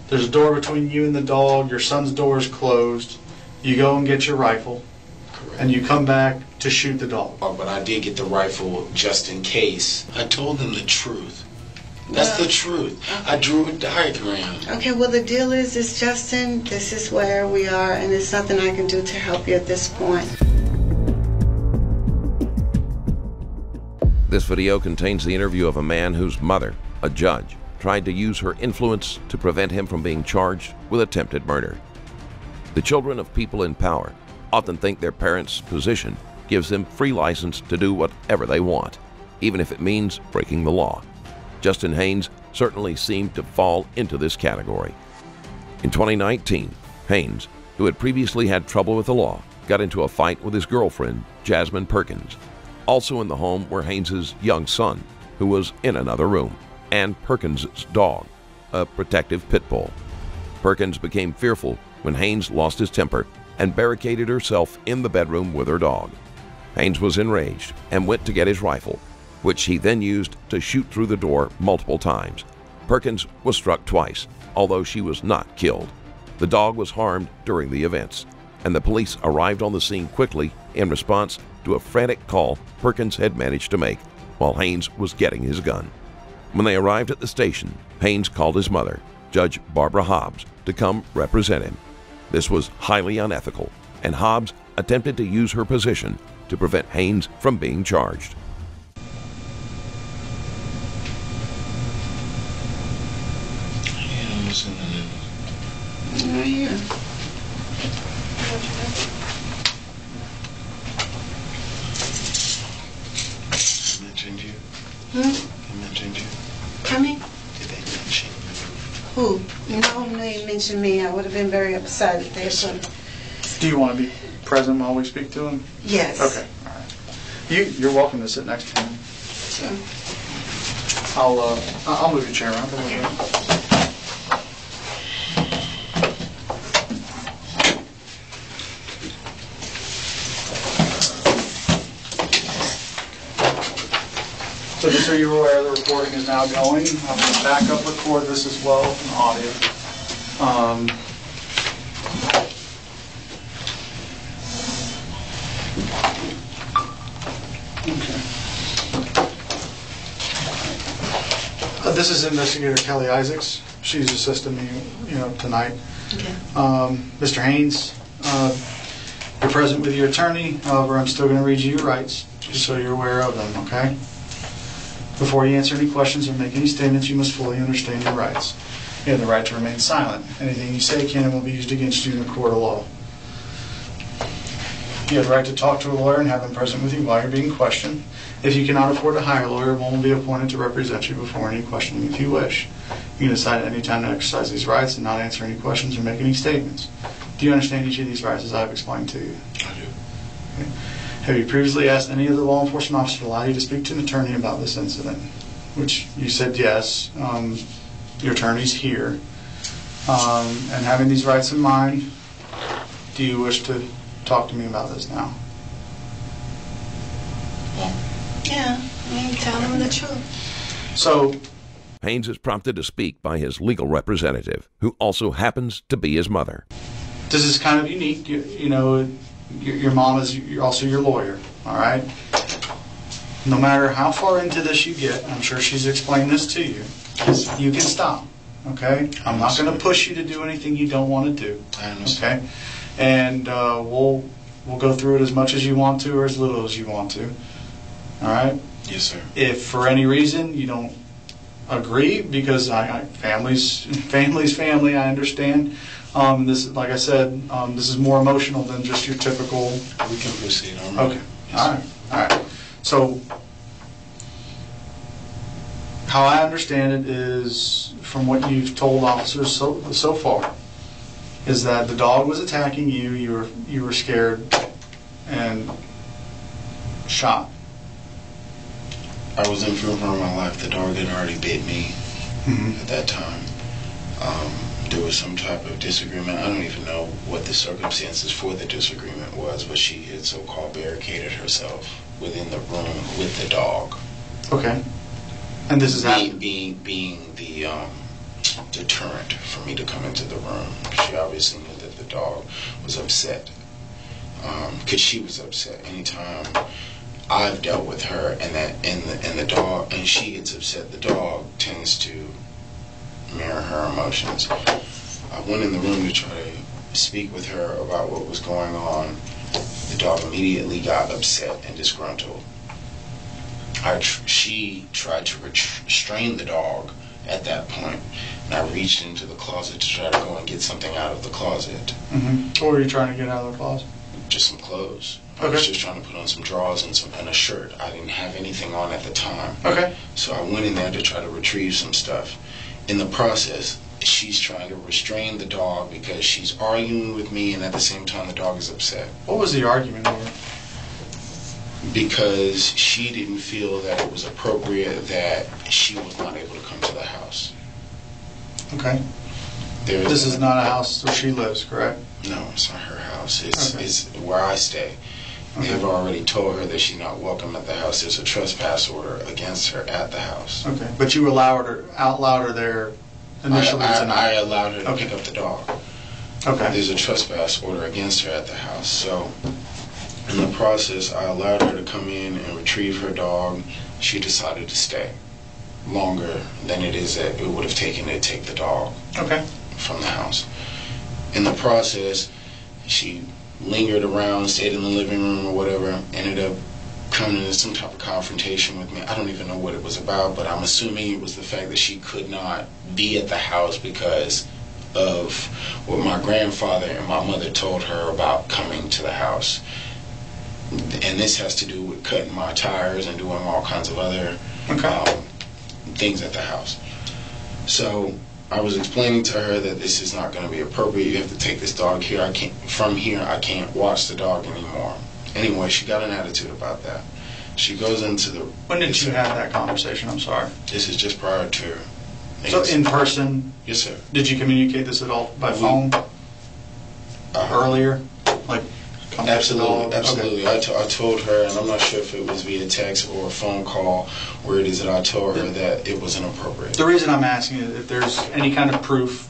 There's a door between you and the dog. Your son's door is closed. You go and get your rifle. Correct. And you come back to shoot the dog. But I did get the rifle just in case. I told them the truth. That's the truth. Okay. I drew a diagram. Okay, well the deal is Justin, this is where we are, and there's nothing I can do to help you at this point. This video contains the interview of a man whose mother, a judge, tried to use her influence to prevent him from being charged with attempted murder. The children of people in power often think their parents' position gives them free license to do whatever they want, even if it means breaking the law. Justin Haynes certainly seemed to fall into this category. In 2019, Haynes, who had previously had trouble with the law, got into a fight with his girlfriend, Jasmine Perkins, also in the home were Haynes' young son, who was in another room, and Perkins' dog, a protective pit bull. Perkins became fearful when Haynes lost his temper and barricaded herself in the bedroom with her dog. Haynes was enraged and went to get his rifle, which he then used to shoot through the door multiple times. Perkins was struck twice, although she was not killed. The dog was harmed during the events, and the police arrived on the scene quickly in response to a frantic call Perkins had managed to make while Haynes was getting his gun. When they arrived at the station, Haynes called his mother, Judge Barbara Hobbs, to come represent him. This was highly unethical, and Hobbs attempted to use her position to prevent Haynes from being charged. Right here. I mentioned you. Hmm? I mentioned you. Coming? Did they mention you? Who? No, they mentioned me. I would have been very upset if they should. Do you want to be present while we speak to him? Yes. Okay. All right. You're welcome to sit next to him. Sure. I'll move your chair around. Okay. So just so you're aware, the recording is now going. I'm going to back up record this as well in audio. This is Investigator Kelly Isaacs. She's assisting me, tonight. Okay. Mr. Haynes, you're present with your attorney. However, I'm still going to read you your rights, just so you're aware of them, okay? Before you answer any questions or make any statements, you must fully understand your rights. You have the right to remain silent. Anything you say can and will be used against you in a court of law. You have the right to talk to a lawyer and have them present with you while you're being questioned. If you cannot afford to hire a lawyer, one will be appointed to represent you before any questioning if you wish. You can decide at any time to exercise these rights and not answer any questions or make any statements. Do you understand each of these rights as I have explained to you? I do. Okay. Have you previously asked any of the law enforcement officers to allow you to speak to an attorney about this incident? Which you said yes. Your attorney's here. And having these rights in mind, do you wish to talk to me about this now? Yeah, tell them the truth. So, Haynes is prompted to speak by his legal representative, who also happens to be his mother. this is kind of unique. Your mom is also your lawyer, all right? No matter how far into this you get, I'm sure she's explained this to you, you can stop, okay? I'm not going to push you to do anything you don't want to do, okay? And we'll go through it as much as you want to or as little as you want to, all right? Yes, sir. If for any reason you don't agree, because family's family, I understand. This, like I said, this is more emotional than just your typical. We can proceed on. Okay. All right. So, how I understand it is, from what you've told officers so far, is that the dog was attacking you. You were scared and shot. I was in fear for my life. The dog had already bit me at that time. There was some type of disagreement. I don't even know what the circumstances for the disagreement was, but she had so-called barricaded herself within the room with the dog. Okay. And this is being the for me to come into the room. She obviously knew that the dog was upset, because she was upset anytime I've dealt with her, and the dog, and she gets upset. The dog tends to mirror her emotions. I went in the room to try to speak with her about what was going on. The dog immediately got upset and disgruntled. She tried to restrain the dog at that point, and I reached into the closet to try to go and get something out of the closet. Mm-hmm. What were you trying to get out of the closet? Just some clothes. Okay. I was just trying to put on some drawers and a shirt. I didn't have anything on at the time. Okay. So I went in there to try to retrieve some stuff. In the process, she's trying to restrain the dog because she's arguing with me, and at the same time the dog is upset. What was the argument over? Because she didn't feel that it was appropriate that she was not able to come to the house. Okay. This is not a house where she lives, correct? No, it's not her house. It's, Okay. it's where I stay. Okay. They've already told her that she's not welcome at the house. There's a trespass order against her at the house. Okay. But you allowed her there initially tonight? I allowed her to Okay. pick up the dog. Okay. There's a trespass order against her at the house. So in the process, I allowed her to come in and retrieve her dog. She decided to stay longer than it is that it would have taken to take the dog Okay. from the house. In the process, she lingered around, stayed in the living room or whatever, ended up coming into some type of confrontation with me. I don't even know what it was about, but I'm assuming it was the fact that she could not be at the house because of what my grandfather and my mother told her about coming to the house. And this has to do with cutting my tires and doing all kinds of other things at the house. So I was explaining to her that this is not going to be appropriate. You have to take this dog here. I can't watch the dog anymore. Anyway, she got an attitude about that. She goes into the... When did you have that conversation? I'm sorry. This is just prior to... So in person? Yes, sir. Did you communicate this at all by phone earlier? Like, come absolutely, absolutely. Okay. I told her, and I'm not sure if it was via text or a phone call, where it is that I told her that it was inappropriate. The reason I'm asking is if there's any kind of proof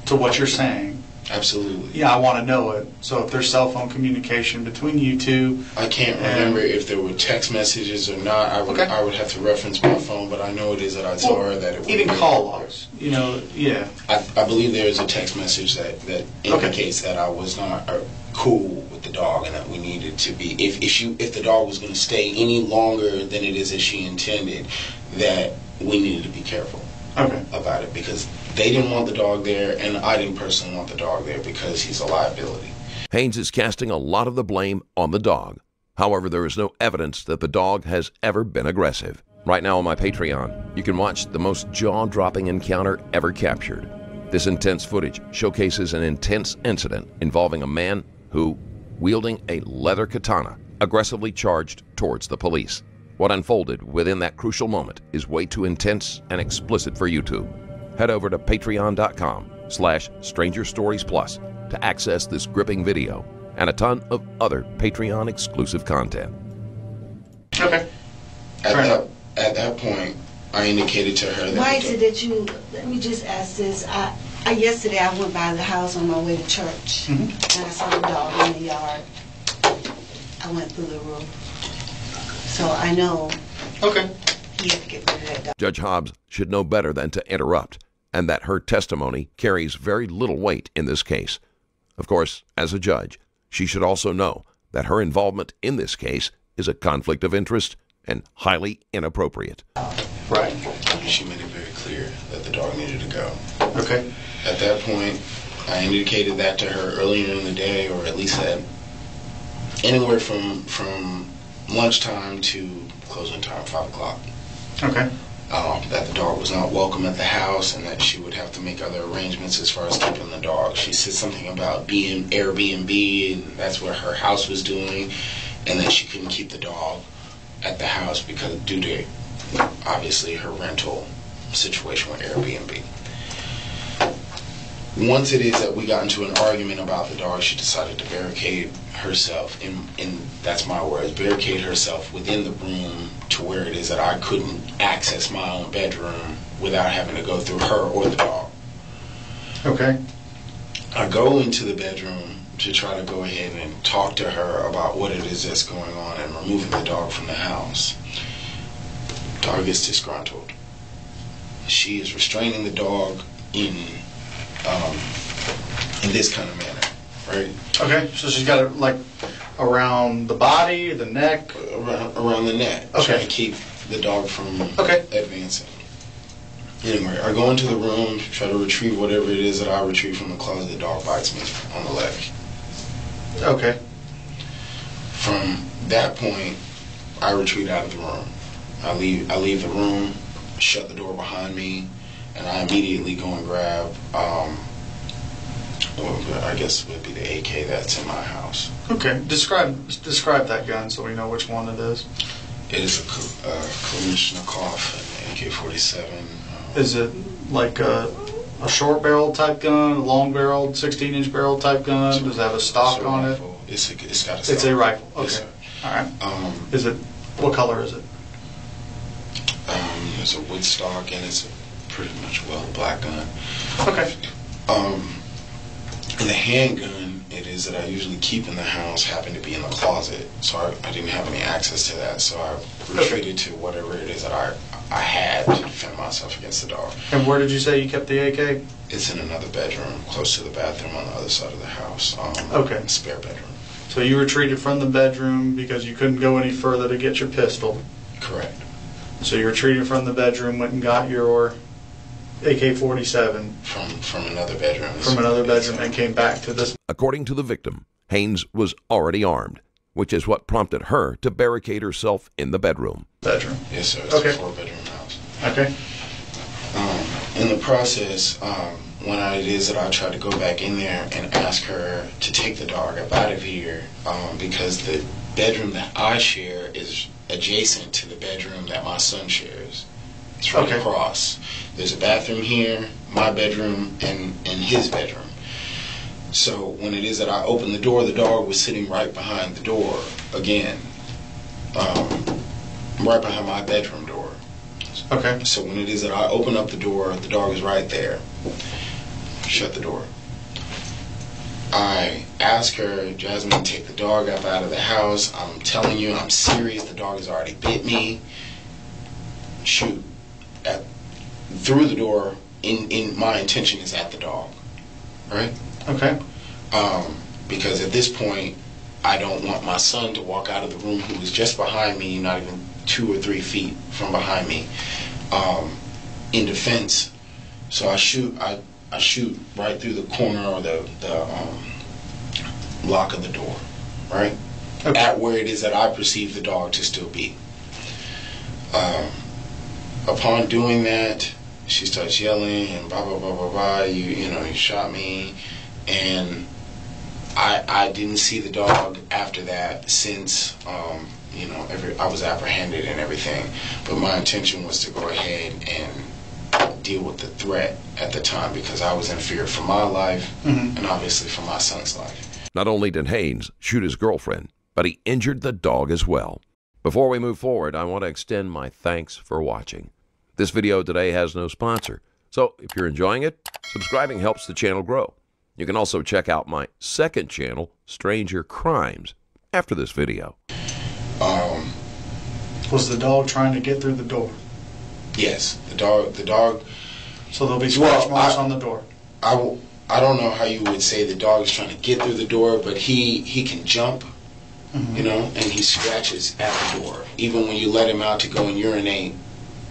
to what you're saying. Absolutely. Yeah, I want to know it. So if there's cell phone communication between you two. I can't remember if there were text messages or not. I would have to reference my phone, but I know it is that I told her that it would even call logs, yeah. I believe there is a text message that indicates that I was not cool with the dog and that we needed to be, if the dog was going to stay any longer than it is as she intended, that we needed to be careful about it, because they didn't want the dog there, and I didn't personally want the dog there because he's a liability. Haynes is casting a lot of the blame on the dog. However, there is no evidence that the dog has ever been aggressive. Right now on my Patreon, you can watch the most jaw-dropping encounter ever captured. This intense footage showcases an intense incident involving a man who, wielding a leather katana, aggressively charged towards the police. What unfolded within that crucial moment is way too intense and explicit for YouTube. Head over to patreon.com/StrangerStoriesPlus to access this gripping video and a ton of other Patreon exclusive content. Okay. At that point, I indicated to her that... Why is it that you, let me just ask this, yesterday I went by the house on my way to church, and I saw the dog in the yard. I went through the roof. So I know he had to get rid of that dog. Judge Hobbs should know better than to interrupt, and that her testimony carries very little weight in this case. Of course, as a judge, she should also know that her involvement in this case is a conflict of interest and highly inappropriate. Right. She made it very clear that the dog needed to go. Okay. At that point, I indicated that to her earlier in the day, or at least at anywhere from lunchtime to closing time, 5 o'clock. Okay. That the dog was not welcome at the house and that she would have to make other arrangements as far as keeping the dog. She said something about being Airbnb, and that's what her house was doing, and that she couldn't keep the dog at the house because due to obviously her rental situation with Airbnb. Once it is that we got into an argument about the dog, she decided to barricade herself, in that's my words, barricade herself within the room to where it is that I couldn't access my own bedroom without having to go through her or the dog. Okay. I go into the bedroom to try to go ahead and talk to her about what it is that's going on and removing the dog from the house. Dog gets disgruntled. She is restraining the dog in this kind of manner, right? Okay, so she's got it like around the body, the neck? Around the neck, okay. Trying to keep the dog from advancing. Anyway, I go into the room, try to retrieve whatever it is that I retrieve from the closet. The dog bites me on the leg. Okay. From that point, I retreat out of the room. I leave the room, shut the door behind me, and I immediately go and grab, I guess it would be the AK that's in my house. Okay. Describe that gun so we know which one it is. It is a Kalashnikov, an AK-47. Is it like a short barrel type gun, a long barreled 16-inch barrel type gun? Does it have a stock on it? It's got a stock. It's a rifle. Okay. Yes, all right. What color is it? It's a wood stock and it's a pretty much black gun. Okay. The handgun it is that I usually keep in the house happened to be in the closet, so I didn't have any access to that, so I retreated to whatever it is that I had to defend myself against the dog. And where did you say you kept the AK? It's in another bedroom, close to the bathroom on the other side of the house. Okay. Spare bedroom. So you retreated from the bedroom because you couldn't go any further to get your pistol. Correct. So you retreated from the bedroom, went and got your AK-47 from another bedroom. From another bedroom and came back to this. According to the victim, Haynes was already armed, which is what prompted her to barricade herself in the bedroom. Yes, sir. It's a 4-bedroom house. Okay. In the process, when it is that I tried to go back in there and ask her to take the dog up out of here, because the bedroom that I share is adjacent to the bedroom that my son shares. It's right across. There's a bathroom here, my bedroom, and his bedroom. So when it is that I opened the door, the dog was sitting right behind the door again, right behind my bedroom door. Okay. So when it is that I open up the door, the dog is right there. Shut the door. I ask her, Jasmine, take the dog up out of the house. I'm telling you, I'm serious. The dog has already bit me. Shoot. Through the door, in my intention is at the dog. Right? Okay. Because at this point, I don't want my son to walk out of the room who was just behind me, not even 2 or 3 feet from behind me, in defense. So I shoot right through the corner or the lock of the door, right? Okay. At where it is that I perceive the dog to still be. Upon doing that, she starts yelling and blah blah blah blah blah. You shot me, and I didn't see the dog after that since I was apprehended and everything. But my intention was to go ahead and deal with the threat at the time because I was in fear for my life and obviously for my son's life. Not only did Haynes shoot his girlfriend, but he injured the dog as well. Before we move forward, I want to extend my thanks for watching. This video today has no sponsor, so if you're enjoying it, subscribing helps the channel grow. You can also check out my second channel, Stranger Crimes, after this video. Was the dog trying to get through the door? Yes, the dog. So there'll be scratch marks on the door. I don't know how you would say the dog is trying to get through the door, but he can jump, and he scratches at the door. Even when you let him out to go and urinate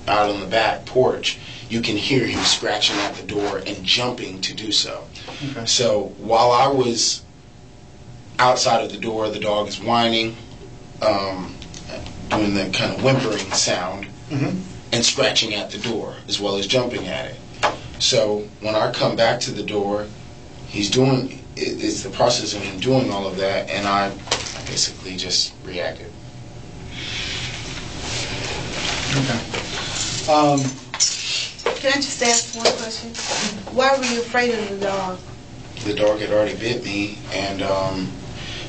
out on the back porch, you can hear him scratching at the door and jumping to do so. Okay. So while I was outside of the door, the dog is whining, doing the kind of whimpering sound, and scratching at the door as well as jumping at it. So when I come back to the door, it's the process of him doing all of that, and I basically just reacted. Okay. Can I just ask one question? Why were you afraid of the dog? The dog had already bit me, and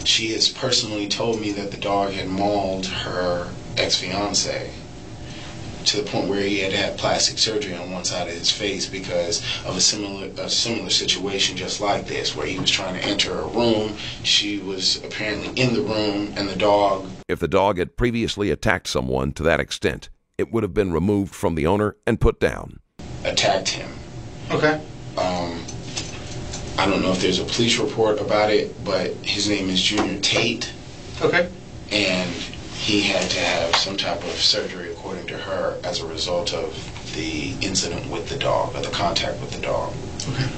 she has personally told me that the dog had mauled her ex-fiance to the point where he had had plastic surgery on one side of his face because of a similar situation just like this, where he was trying to enter a room. She was apparently in the room, and the dog... If the dog had previously attacked someone to that extent, it would have been removed from the owner and put down. Attacked him. Okay. I don't know if there's a police report about it, but his name is Junior Tate. Okay. And he had to have some type of surgery, according to her, as a result of the incident with the dog, or the contact with the dog. Okay.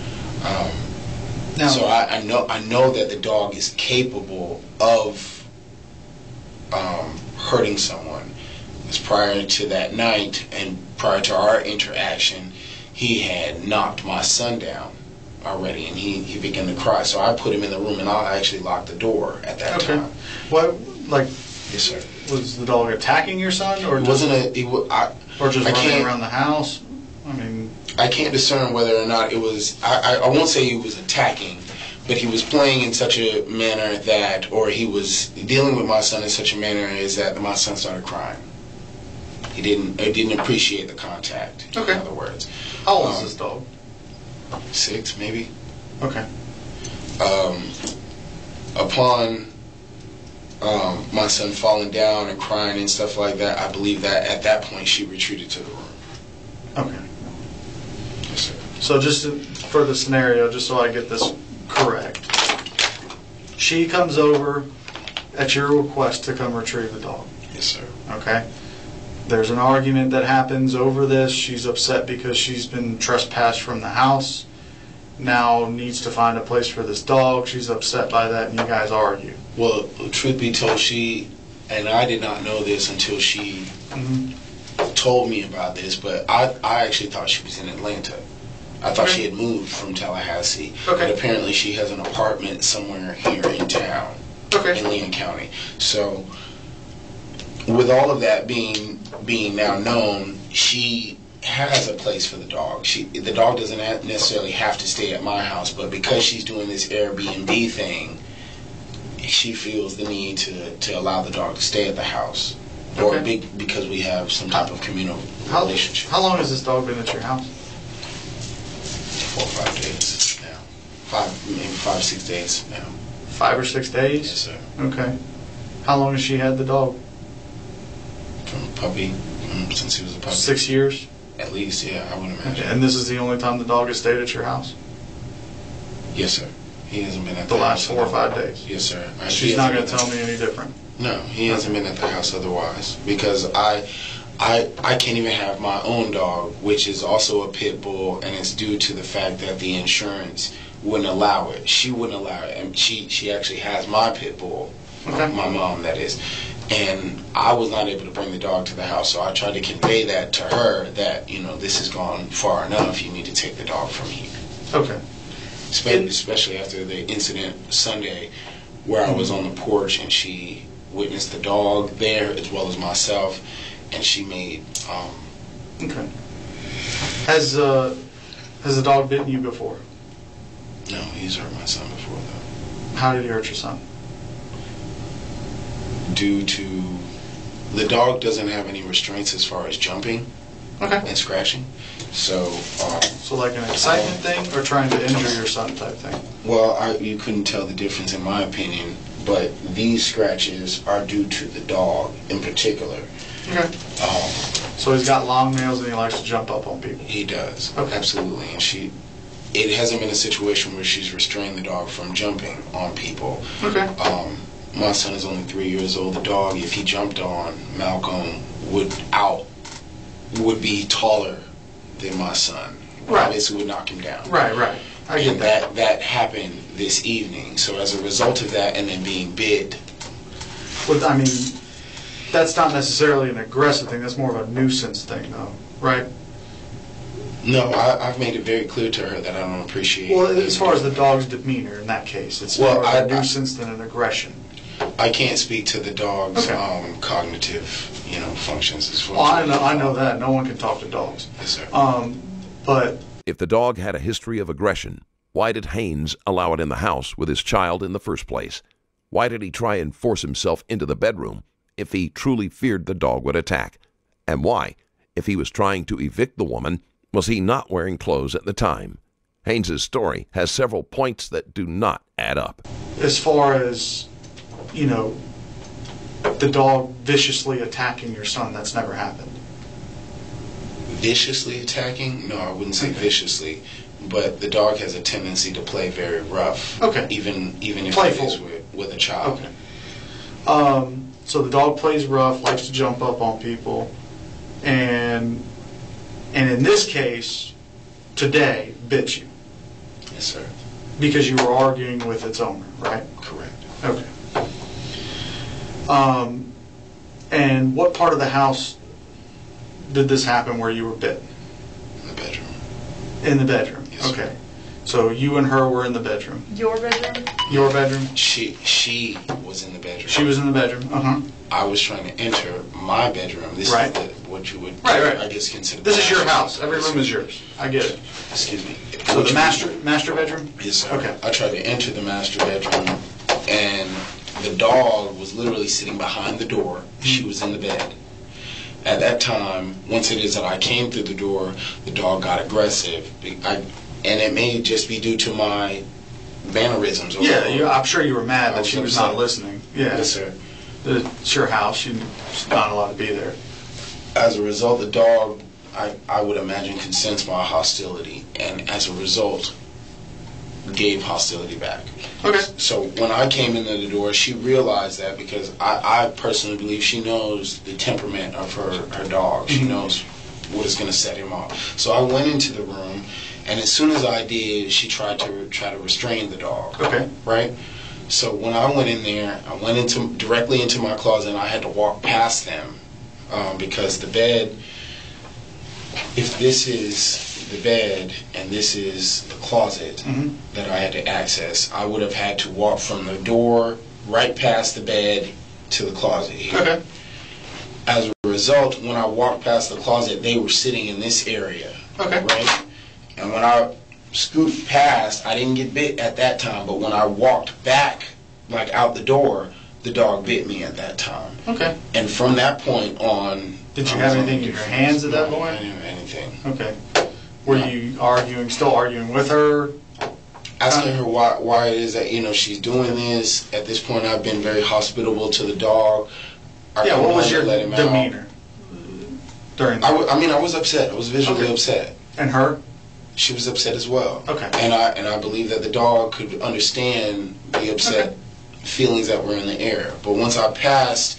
So I know that the dog is capable of hurting someone. Because prior to that night and prior to our interaction, he had knocked my son down already, and he began to cry. So I put him in the room, and I actually locked the door at that time. What, like? Yes, sir. Was the dog attacking your son, or it just, wasn't a? Or just running around the house? I mean, I can't discern whether or not it was. I won't say he was attacking, but he was playing in such a manner that, or he was dealing with my son in such a manner as that my son started crying. He didn't appreciate the contact. Okay. In other words. How old is this dog? 6, maybe. Okay. Upon my son falling down and crying and stuff like that, I believe that at that point she retreated to the room. Okay. Yes, sir. So just for the scenario, just so I get this correct, she comes over at your request to come retrieve the dog. Yes, sir. Okay. There's an argument that happens over this. She's upset because she's been trespassed from the house. Now needs to find a place for this dog. She's upset by that, and you guys argue. Well, truth be told, and I did not know this until she told me about this, but I actually thought she was in Atlanta. I thought she had moved from Tallahassee. Okay. But apparently she has an apartment somewhere here in town, in Leon County. So with all of that being now known, she has a place for the dog. The dog doesn't necessarily have to stay at my house, but because she's doing this Airbnb thing, she feels the need to allow the dog to stay at the house. Or because we have some type of communal relationship. How long has this dog been at your house? 4 or 5 days now. Maybe 5 or 6 days now. 5 or 6 days? Yes, sir. Okay. How long has she had the dog? From a puppy, since he was a puppy. 6 years? At least, yeah, I would imagine. Okay. And this is the only time the dog has stayed at your house? Yes, sir. He hasn't been at the last 4 or 5 days? Yes, sir. She's not going to tell me any different? No, he hasn't been at the house otherwise. Because I can't even have my own dog, which is also a pit bull, and it's due to the fact that the insurance wouldn't allow it. She wouldn't allow it. And she actually has my pit bull, my mom, that is. And I was not able to bring the dog to the house, so I tried to convey that to her that, this has gone far enough. You need to take the dog from here. Okay. Especially after the incident Sunday where I was on the porch and she witnessed the dog there as well as myself, and she made... Okay. Has the dog bitten you before? No, he's hurt my son before, though. How did he hurt your son? Due to... The dog doesn't have any restraints as far as jumping and scratching. So like an excitement thing or trying to injure your son type thing? Well, you couldn't tell the difference in my opinion, but these scratches are due to the dog in particular. Okay. So he's got long nails and he likes to jump up on people? He does, absolutely. And it hasn't been a situation where she's restrained the dog from jumping on people. Okay. My son is only 3 years old. The dog, if he jumped on Malcolm, would be taller than my son. Right. Obviously would knock him down. Right. I get that. That happened this evening. So as a result of that and then being bit. Well, I mean, that's not necessarily an aggressive thing. That's more of a nuisance thing, though, right? No, I've made it very clear to her that I don't appreciate... Well, as far as the dog's demeanor in that case, it's more of a nuisance than an aggression. I can't speak to the dog's cognitive, functions. Well, I know that. No one can talk to dogs. Yes, sir. But if the dog had a history of aggression, why did Haynes allow it in the house with his child in the first place? Why did he try and force himself into the bedroom if he truly feared the dog would attack? And why, if he was trying to evict the woman, was he not wearing clothes at the time? Haynes' story has several points that do not add up. As far as, you know, the dog viciously attacking your son, that's never happened. Viciously attacking? No, I wouldn't say viciously, but the dog has a tendency to play very rough. Okay. Even if Playful. it is with a child. Okay. So the dog plays rough, likes to jump up on people, and in this case, today, bit you. Yes, sir. Because you were arguing with its owner, right? Correct. Okay. And what part of the house did this happen where you were bit? In the bedroom. In the bedroom? Yes, sir. Okay. So you and her were in the bedroom? Your bedroom? Your bedroom? She was in the bedroom. She was in the bedroom, uh-huh. I was trying to enter my bedroom. This Right. is what you would, Right. I guess, consider. This is your master house. bedroom. Every room is yours. I get it. Excuse me. So What the you- master bedroom? Yes, sir. Okay. I tried to enter the master bedroom, and the dog was literally sitting behind the door. She was in the bed. At that time, once it is that I came through the door, the dog got aggressive. And it may just be due to my mannerisms. Yeah, I'm sure you were mad I that was she was upset. not listening. Yeah. Yes, sir. It's your house. She's not allowed to be there. As a result, the dog, I would imagine, can sense my hostility, and as a result, gave hostility back. Okay. So when I came into the door, she realized that, because I personally believe she knows the temperament of her dog. She knows what is going to set him off. So I went into the room, and as soon as I did, she tried to restrain the dog. Okay. Right? So when I went in there, I went directly into my closet, and I had to walk past them because the bed, if this is the bed and this is the closet that I had to access, I would have had to walk from the door right past the bed to the closet here. Okay. As a result, when I walked past the closet, they were sitting in this area. Okay. Right? And when I scooted past, I didn't get bit at that time, but when I walked back, like out the door, the dog bit me at that time. Okay. And from that point on... Did you have anything in your hands at that No, point? I didn't have anything. Okay. Were you still arguing with her? Asking her why it is that, she's doing this. At this point, I've been very hospitable to the dog. What was your let him demeanor during out. I was upset. I was visually Okay. upset. And her? She was upset as well. Okay. And I believe that the dog could understand the upset feelings that were in the air. But once I passed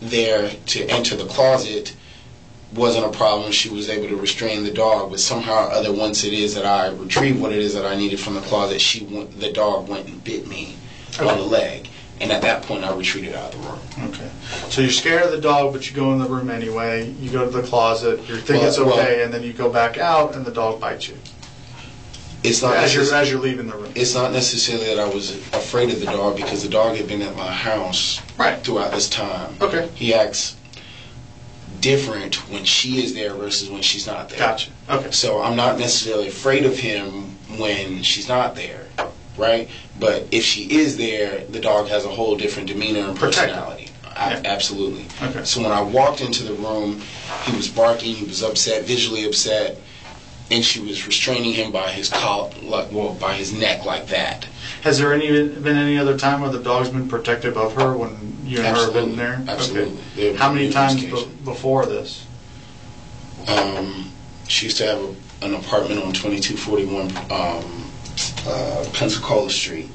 there to enter the closet, wasn't a problem. She was able to restrain the dog, but somehow or other, once it is that I retrieved what it is that I needed from the closet, the dog went and bit me on the leg. And at that point, I retreated out of the room. Okay. So you're scared of the dog, but you go in the room anyway. You go to the closet. You think it's okay, and then you go back out, and the dog bites you. It's not as you're leaving the room. It's not necessarily that I was afraid of the dog, because the dog had been at my house throughout this time. Okay. He acts different when she is there versus when she's not there. Gotcha. Okay. So I'm not necessarily afraid of him when she's not there, right? But if she is there, the dog has a whole different demeanor and personality. Absolutely. Okay. So when I walked into the room, he was barking, he was upset, visually upset, and she was restraining him by his collar, by his neck like that. Has there been any other time where the dog's been protective of her when you and her have been there? Absolutely. Okay. How many times before this? She used to have an apartment on 2241 Pensacola Street,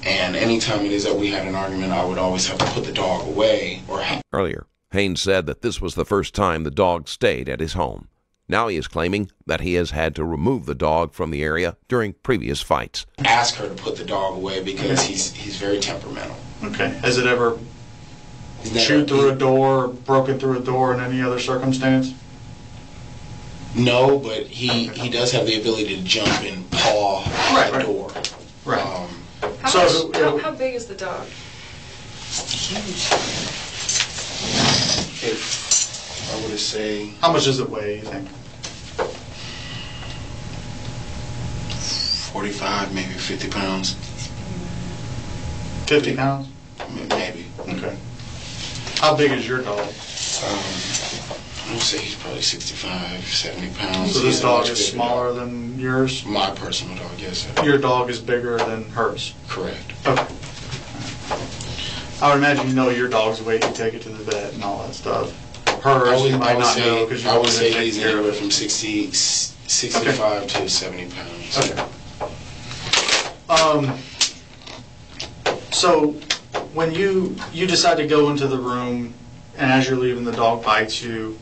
and anytime it is that we had an argument, I would always have to put the dog away. Earlier, Haynes said that this was the first time the dog stayed at his home. Now he is claiming that he has had to remove the dog from the area during previous fights. Ask her to put the dog away because he's very temperamental. Okay. Has it ever chewed through a door, broken through a door in any other circumstance? No, but he does have the ability to jump and paw the door. Right. How big is the dog? Huge. I would say... How much does it weigh, you think? 45, maybe 50 pounds. 50 pounds? Maybe. Okay. How big is your dog? I would say he's probably 65, 70 pounds. So this dog is smaller than yours? My personal dog, yes, sir. Your dog is bigger than hers? Correct. Okay. I would imagine you know your dog's weight, you take it to the vet and all that stuff. Hers, you might not know because you I would say take he's care of anywhere it. from 65 to 70 pounds. Okay. So when you decide to go into the room, and as you're leaving, the dog bites you,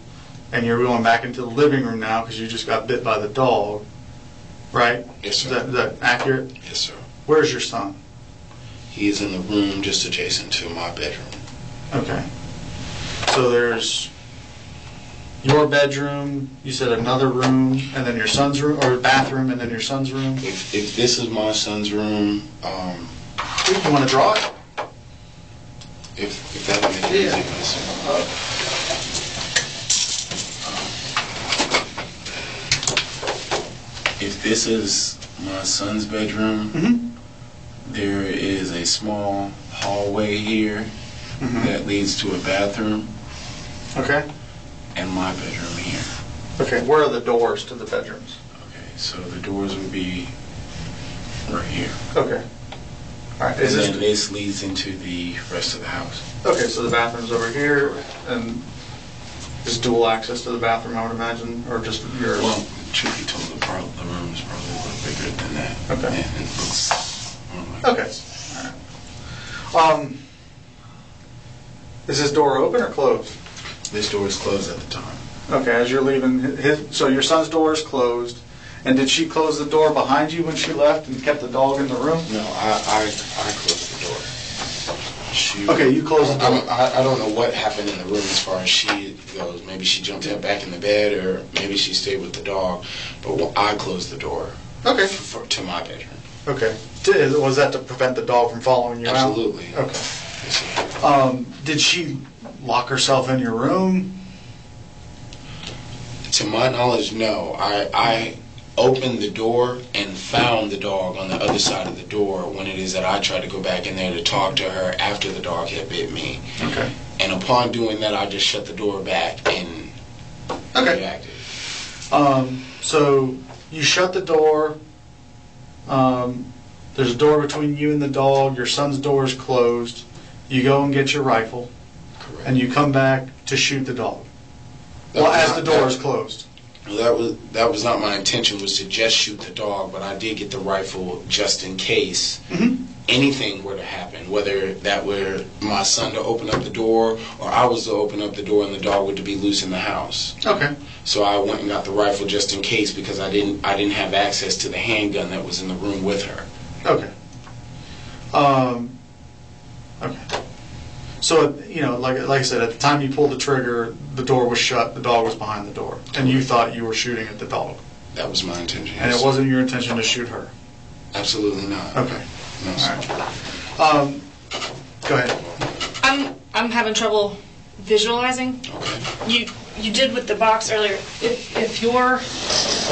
and you're going back into the living room now because you just got bit by the dog, right? Yes, sir. Is that accurate? Yes, sir. Where's your son? He is in the room just adjacent to my bedroom. Okay. So there's your bedroom, you said another room, and then your son's room, or bathroom, and then your son's room? If this is my son's room, You want to draw it? if that would make it easy, yes, sir. If this is my son's bedroom, there is a small hallway here that leads to a bathroom, Okay. and my bedroom here. Okay, where are the doors to the bedrooms? Okay, so the doors would be right here. Okay. All right, And is then this, this leads into the rest of the house. okay, so the bathroom's over here, and is dual access to the bathroom, I would imagine, or just yours? Well, truth be told, the room is probably a little bigger than that. Okay. And it looks more like Okay. this. All right. Is this door open or closed? This door is closed at the time. Okay, as you're leaving, so your son's door is closed, and did she close the door behind you when she left and kept the dog in the room? No, I closed the door. She, Okay, you closed the door. I don't know what happened in the room as far as she goes. Maybe she jumped back in the bed, or maybe she stayed with the dog. But I closed the door Okay. to my bedroom. Okay. Was that to prevent the dog from following you out? Absolutely. Okay. Yes, sir. Did she lock herself in your room? To my knowledge, no. I opened the door and found the dog on the other side of the door when it is that I tried to go back in there to talk to her after the dog had bit me. Okay. And upon doing that, I just shut the door back and reacted. So you shut the door. There's a door between you and the dog. Your son's door is closed. You go and get your rifle, Correct. and you come back to shoot the dog. Well, as the door is closed. That was not my intention, was to just shoot the dog, but I did get the rifle just in case anything were to happen, whether that were my son to open up the door or I was to open up the door and the dog were to be loose in the house. Okay. So I went and got the rifle just in case because I didn't have access to the handgun that was in the room with her. Okay. Okay. So, like I said, at the time you pulled the trigger, the door was shut, the dog was behind the door, and you thought you were shooting at the dog. That was my intention. And it wasn't your intention to shoot her? Absolutely not. Okay. No, sir. All right. Go ahead. I'm having trouble visualizing. Okay. You did with the box earlier. If we're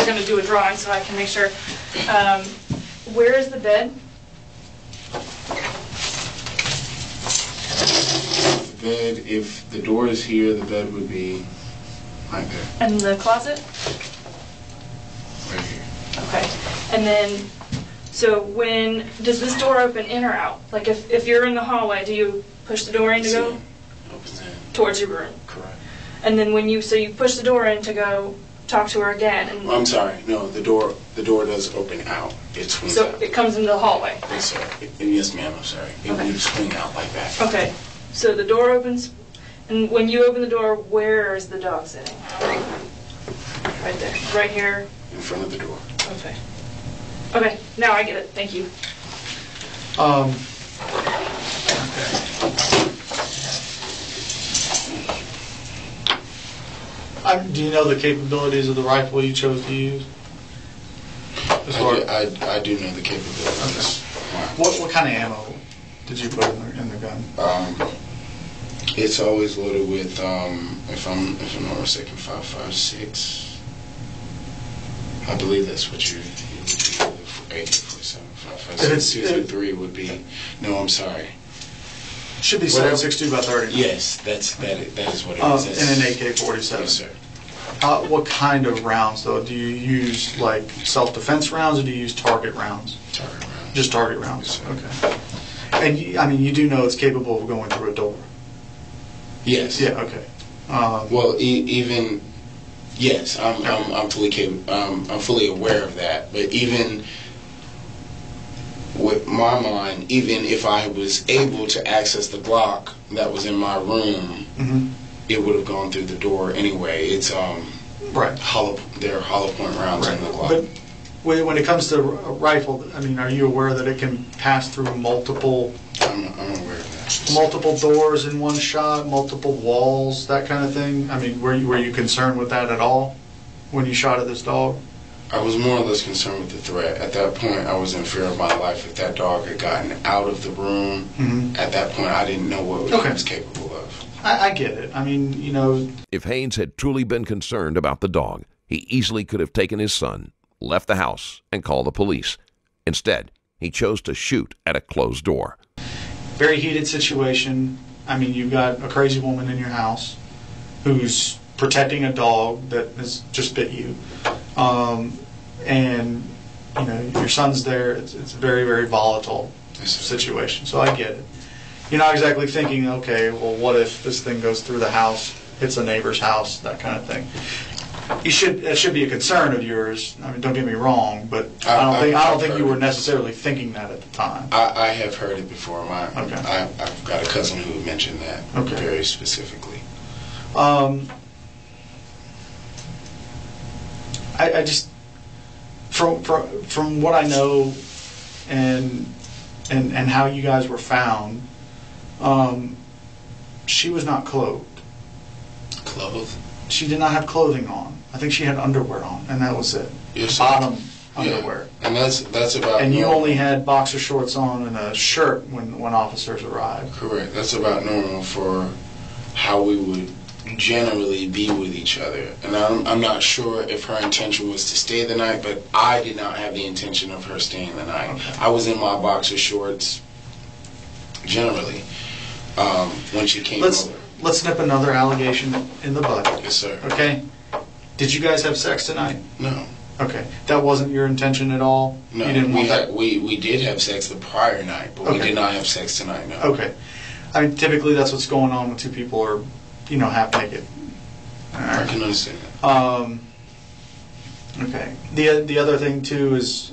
going to do a drawing so I can make sure. Where is the bed? The bed, if the door is here, the bed would be right there, And the closet? right here. Okay. And then, so does this door open in or out? Like if you're in the hallway, do you push the door in to go Opens in. towards your room? Correct. And then you push the door in to go talk to her again, and I'm sorry. No, the door does open out. It swings so out. it comes into the hallway. Yes, sir. Yes, ma'am. I'm sorry. It Okay. would swing out like that. Okay. So the door opens, and when you open the door, where is the dog sitting? Right there. Right here. In front of the door. Okay. Okay. Now I get it. Thank you. Okay. Do you know the capabilities of the rifle you chose to use? I do know the capabilities. What kind of ammo did you put in the gun? It's always loaded with, if I'm not mistaken, 5.56. I believe that's what you would do. 8.47. 5.56. 2.3 would be. No, I'm sorry. Should be 7.62 by 30. Yes, that is what it is. And an AK-47. Yes, sir. What kind of rounds, though? Do you use, like, self-defense rounds, or do you use target rounds? Target rounds. Just target rounds. Yes, Okay. And, I mean, you do know it's capable of going through a door? Yes. Yeah, okay. Well, even yes, I'm fully aware of that. But even with my mind, even if I was able to access the Glock that was in my room, it would have gone through the door anyway. It's right. There are hollow point rounds in the Glock. But when it comes to a rifle, I mean, are you aware that it can pass through multiple? I'm aware of that. Multiple doors in one shot, multiple walls, that kind of thing. I mean, were you concerned with that at all when you shot at this dog? I was more or less concerned with the threat. At that point, I was in fear of my life. If that dog had gotten out of the room, at that point, I didn't know what he was capable of. I get it. I mean, you know. If Haynes had truly been concerned about the dog, he easily could have taken his son, left the house, and called the police. Instead, he chose to shoot at a closed door. Very heated situation. I mean, you've got a crazy woman in your house who's protecting a dog that has just bit you. And, you know, your son's there. It's a very, very volatile situation. So I get it. You're not exactly thinking, okay, well, what if this thing goes through the house, hits a neighbor's house, that kind of thing. That should be a concern of yours. I mean, don't get me wrong, but I don't think you were necessarily thinking that at the time. I have heard it before. I've got a cousin who mentioned that very specifically. I just from what I know and how you guys were found, she was not clothed. Clothed? She did not have clothing on. I think she had underwear on, and that was it. Yes, bottom underwear. And that's about. And you only had boxer shorts on and a shirt when officers arrived. Correct. That's about normal for how we would generally be with each other. And I'm not sure if her intention was to stay the night, but I did not have the intention of her staying the night. Okay. I was in my boxer shorts generally when she came over. Let's snip another allegation in the bud. Yes, sir. Okay? Did you guys have sex tonight? No. Okay. That wasn't your intention at all? No. You didn't want that? We did have sex the prior night, but we did not have sex tonight, no. Okay. I mean, typically that's what's going on when two people are, you know, half naked. Right. I can understand that. Okay. The other thing, too, is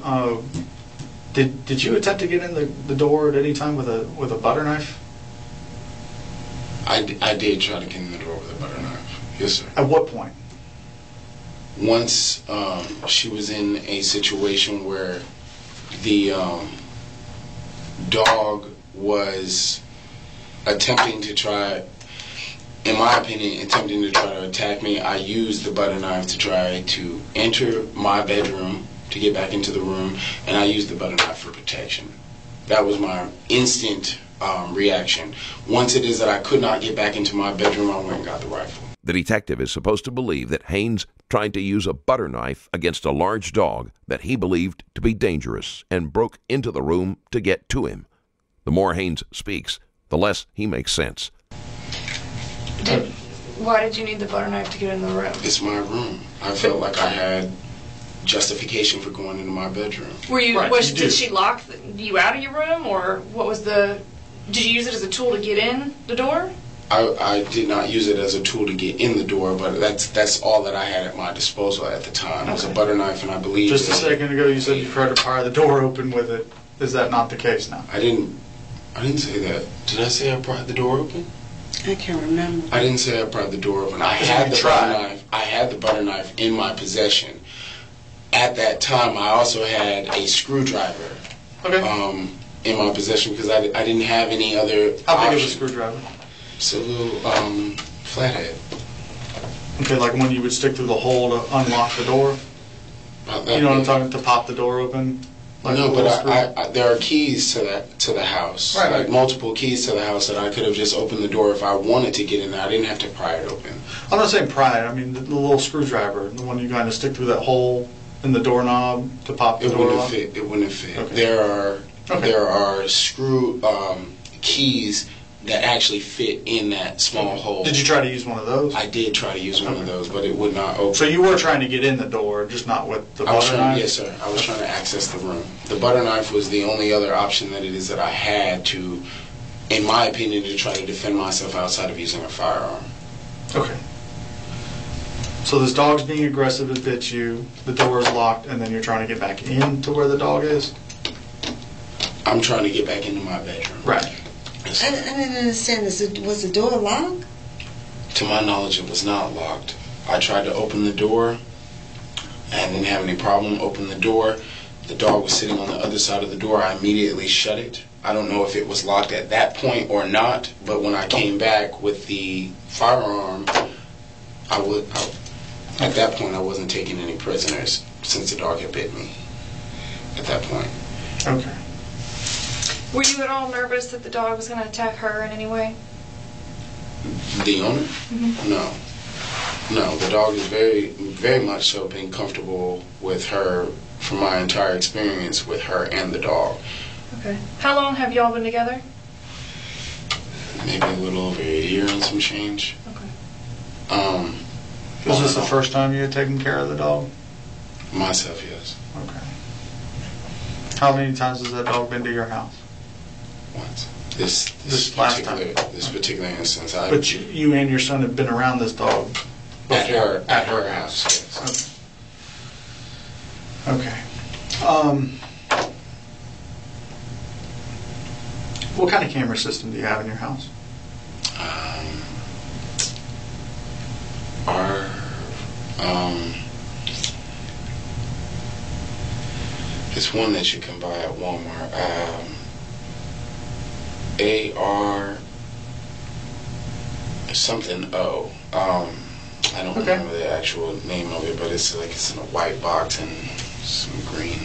did you attempt to get in the door at any time with a butter knife? I did try to get in the door with a butter knife. Yes, sir. At what point? Once she was in a situation where the dog was attempting to try, in my opinion, to attack me, I used the butter knife to try to enter my bedroom to get back into the room, and I used the butter knife for protection. That was my instant reaction. Once it is that I could not get back into my bedroom, I went and got the rifle. The detective is supposed to believe that Haynes tried to use a butter knife against a large dog that he believed to be dangerous and broke into the room to get to him. The more Haynes speaks, the less he makes sense. Why did you need the butter knife to get in the room? It's my room. I felt like I had justification for going into my bedroom. Did she lock you out of your room, or what was did you use it as a tool to get in the door? I did not use it as a tool to get in the door, but that's all that I had at my disposal at the time. It was a butter knife, and I believe... Just a second ago you said you tried to pry the door open with it. Is that not the case now? I didn't say that. Did I say I pried the door open? I can't remember. I didn't say I pried the door open. I had the butter knife in my possession. At that time, I also had a screwdriver in my possession because I didn't have any other How big is a screwdriver? It's a little flathead. Okay, like when you would stick through the hole to unlock the door? You know what I'm talking, to pop the door open? Like no, but there are keys to the house. Right. Like multiple keys to the house that I could have just opened the door if I wanted to get in there. I didn't have to pry it open. I'm not saying pry it. I mean the little screwdriver, the one you kind of stick through that hole in the doorknob to pop the door off? It wouldn't fit. Okay. There are screw keys that actually fit in that small hole. Did you try to use one of those? I did try to use one of those, but it would not open. So you were trying to get in the door, just not with the I was butter trying, knife? yes, sir. I was trying to access the room. The butter knife was the only other option that it is that I had to, in my opinion, to try to defend myself outside of using a firearm. Okay. So this dog's being aggressive, it bit you, the door is locked, and then you're trying to get back into where the dog is? I'm trying to get back into my bedroom. Right. Yes, I sir. didn't understand this. Was the door locked? To my knowledge, it was not locked. I tried to open the door. I didn't have any problem opening the door. The dog was sitting on the other side of the door. I immediately shut it. I don't know if it was locked at that point or not, but when I came back with the firearm, at that point, I wasn't taking any prisoners since the dog had bit me. At that point. Okay. Were you at all nervous that the dog was going to attack her in any way? The owner? No. No, the dog is very, very much so being comfortable with her from my entire experience with her and the dog. Okay. How long have y'all been together? Maybe a little over a year and some change. Okay. Was this the first time you had taken care of the dog? Myself, yes. Okay. How many times has that dog been to your house? Once. This last time? This particular instance. But you and your son have been around this dog before? At her house, yes. Okay. What kind of camera system do you have in your house? It's one that you can buy at Walmart. AR something O. I don't remember the actual name of it, but it's in a white box and some green.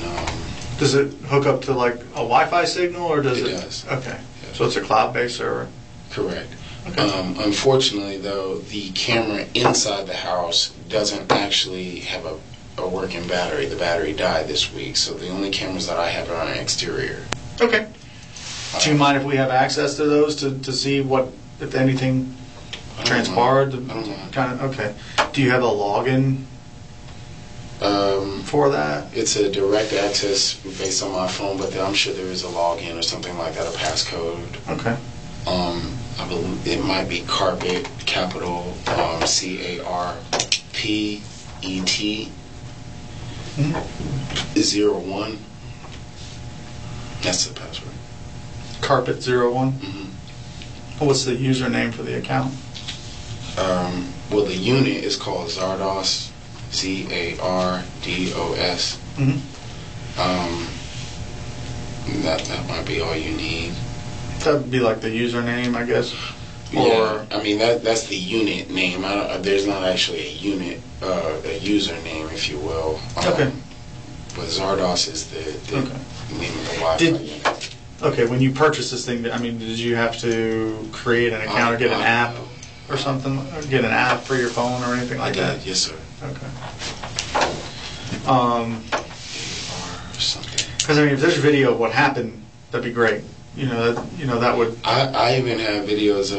Does it hook up to like a Wi-Fi signal, or does it? It does. Okay. Yes. So it's a cloud-based server. Correct. Okay. Unfortunately, though, the camera inside the house doesn't actually have a working battery. The battery died this week, so the only cameras that I have are on an exterior. Okay. Do you mind if we have access to those to see what, if anything, transpired? I don't know. Kind of. Okay. Do you have a login for that? It's a direct access based on my phone, but I'm sure there is a login or something like that, a passcode. Okay. I believe it might be Carpet, capital CARPET 01. That's the password. Carpet 01. Mm-hmm. What's the username for the account? Well, the unit is called Zardos, ZARDOS. Mm-hmm. That might be all you need. That'd be like the username, I guess. Yeah, I mean that's the unit name. There's not actually a unit, a username, if you will. Okay. But Zardos is the name of the Wi-Fi unit. Okay, when you purchased this thing, I mean, did you have to create an account or get an app or something? Or get an app for your phone or anything like that? I did, yes, sir. Okay. Or something. Because I mean, if there's video of what happened, that'd be great. That would. I even have videos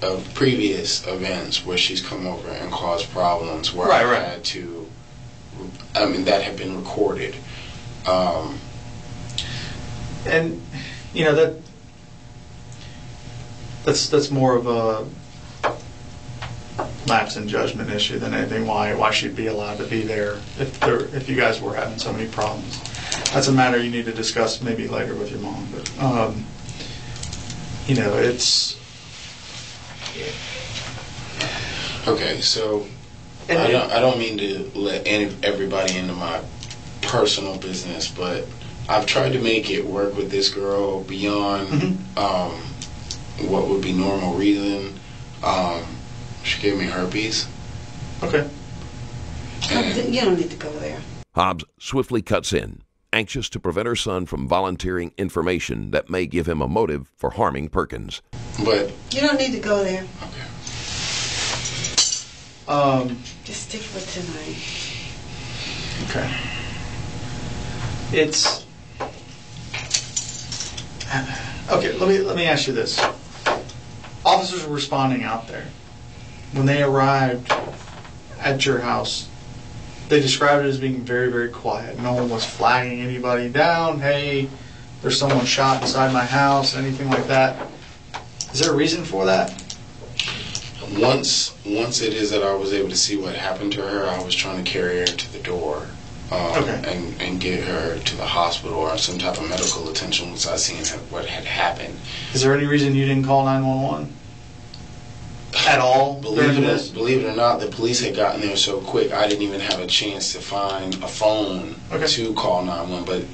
of previous events where she's come over and caused problems where I had to. I mean, that have been recorded. And that's more of a lapse in judgment issue than anything. Why she'd be allowed to be there if you guys were having so many problems. That's a matter you need to discuss maybe later with your mom. But it's okay. So I don't mean to let everybody into my personal business, but I've tried to make it work with this girl beyond what would be normal reason. She gave me herpes. Okay. You don't need to go there. Hobbs swiftly cuts in, anxious to prevent her son from volunteering information that may give him a motive for harming Perkins. But you don't need to go there. Okay. Just stick with tonight. Okay. It's okay. Let me ask you this. officers were responding out there, when they arrived at your house, they described it as being very, very quiet. No one was flagging anybody down. Hey, there's someone shot inside my house, anything like that. Is there a reason for that? Once it is that I was able to see what happened to her, I was trying to carry her to the door and get her to the hospital or some type of medical attention once I seen what had happened. Is there any reason you didn't call 911 at all? Believe it or not, the police had gotten there so quick, I didn't even have a chance to find a phone to call 911. But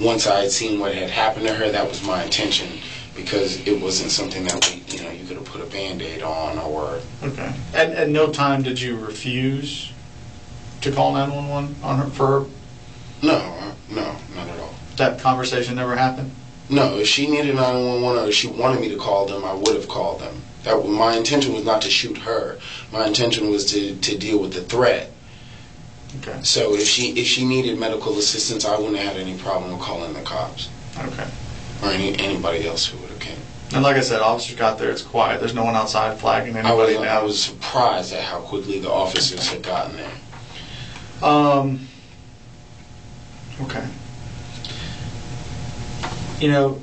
once I had seen what had happened to her, that was my intention, because it wasn't something that you could have put a Band-Aid on or... Okay. At no time did you refuse to call 911 on her, for her? No, not at all. That conversation never happened? No, if she needed 911 or if she wanted me to call them, I would have called them. My intention was not to shoot her. My intention was to deal with the threat. Okay. So if she needed medical assistance, I wouldn't have had any problem with calling the cops. Okay. Or anybody else who would have came. And like I said, officers got there, it's quiet. There's no one outside flagging anybody down. I was surprised at how quickly the officers had gotten there. Okay. You know,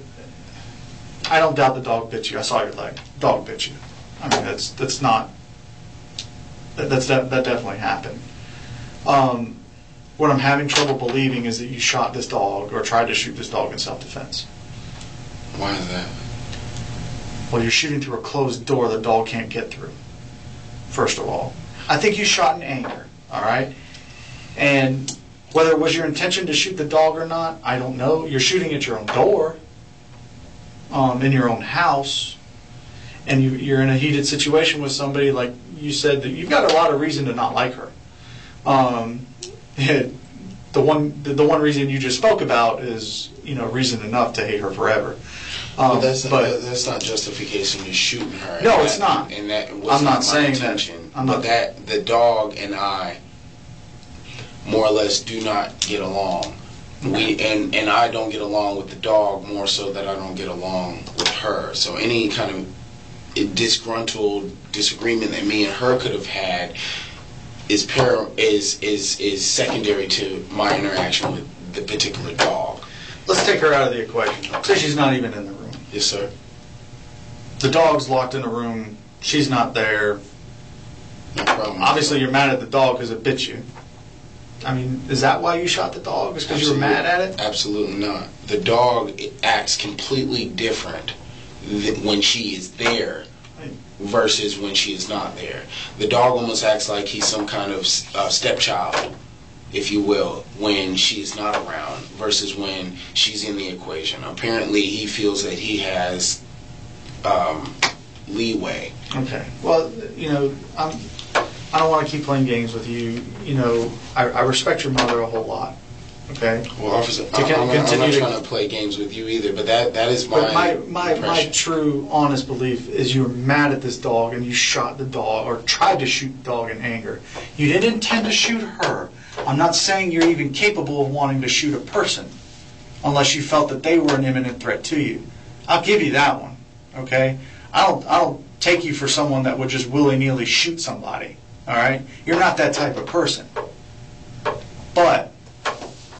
I don't doubt the dog bit you. I saw your leg. Dog bit you. I mean, that definitely happened. What I'm having trouble believing is that you shot this dog or tried to shoot this dog in self-defense. Why is that? Well, you're shooting through a closed door the dog can't get through, first of all. I think you shot in anger, all right? And whether it was your intention to shoot the dog or not, I don't know. You're shooting at your own door, in your own house, and you're in a heated situation with somebody, like you said, that you've got a lot of reason to not like her. The one reason you just spoke about is, reason enough to hate her forever. But that's not justification to shooting her. No, it's not. And that was I'm not my saying intention. that. But that the dog and I more or less do not get along. Okay. And I don't get along with the dog more so that I don't get along with her. So any kind of disgruntled disagreement that me and her could have had is secondary to my interaction with the particular dog. Let's take her out of the equation. Say she's not even in the room. Yes, sir. The dog's locked in a room. She's not there. No problem. Obviously, you're mad at the dog because it bit you. I mean, is that why you shot the dog? Is because you were mad at it? Absolutely not. The dog acts completely different when she is there versus when she is not there. The dog almost acts like he's some kind of stepchild, if you will, when she's not around versus when she's in the equation. Apparently, he feels that he has leeway. Okay. Well, I don't want to keep playing games with you. I respect your mother a whole lot. Okay. Well, officer, I'm not trying to play games with you either, but that is my true, honest belief is you were mad at this dog and you shot the dog or tried to shoot the dog in anger. You didn't intend to shoot her. I'm not saying you're even capable of wanting to shoot a person unless you felt that they were an imminent threat to you. I'll give you that one. Okay. I don't take you for someone that would just willy-nilly shoot somebody. All right? You're not that type of person. But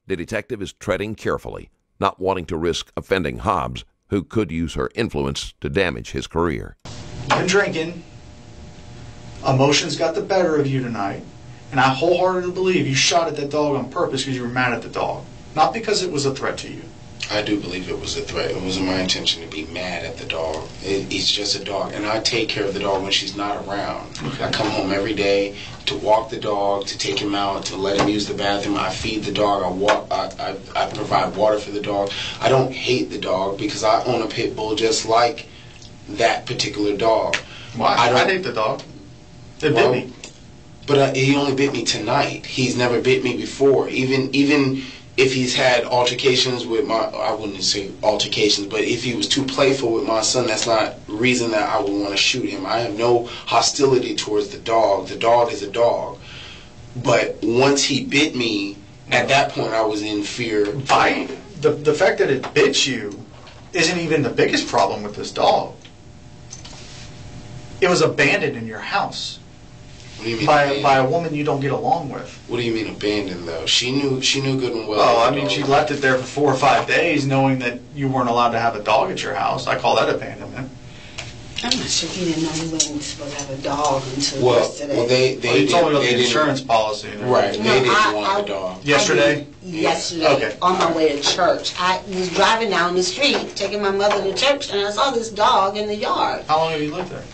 the detective is treading carefully, not wanting to risk offending Hobbs, who could use her influence to damage his career. You've been drinking. Emotions got the better of you tonight. And I wholeheartedly believe you shot at that dog on purpose because you were mad at the dog. Not because it was a threat to you. I do believe it was a threat. It wasn't my intention to be mad at the dog. It's just a dog. And I take care of the dog when she's not around. Okay. I come home every day to walk the dog, to take him out, to let him use the bathroom. I feed the dog. I provide water for the dog. I don't hate the dog because I own a pit bull just like that particular dog. Why? I hate the dog. It bit me. But he only bit me tonight. He's never bit me before. Even if he's had altercations with I wouldn't say altercations, but if he was too playful with my son, that's not reason that I would want to shoot him. I have no hostility towards the dog. The dog is a dog. But once he bit me, at that point I was in fear. The fact that it bit you isn't even the biggest problem with this dog. It was abandoned in your house What do you mean by a woman you don't get along with. What do you mean abandoned, though? She knew good and well. Oh, I mean, she left it there for 4 or 5 days knowing that you weren't allowed to have a dog at your house. I call that abandonment. I'm not sure he didn't know he wasn't supposed to have a dog until yesterday. Well, they He told me about the didn't- insurance policy. Right, they didn't want I- a dog. Yesterday? Yesterday, Okay. on my way to church. I was driving down the street, taking my mother to church, and I saw this dog in the yard. How long have you lived there?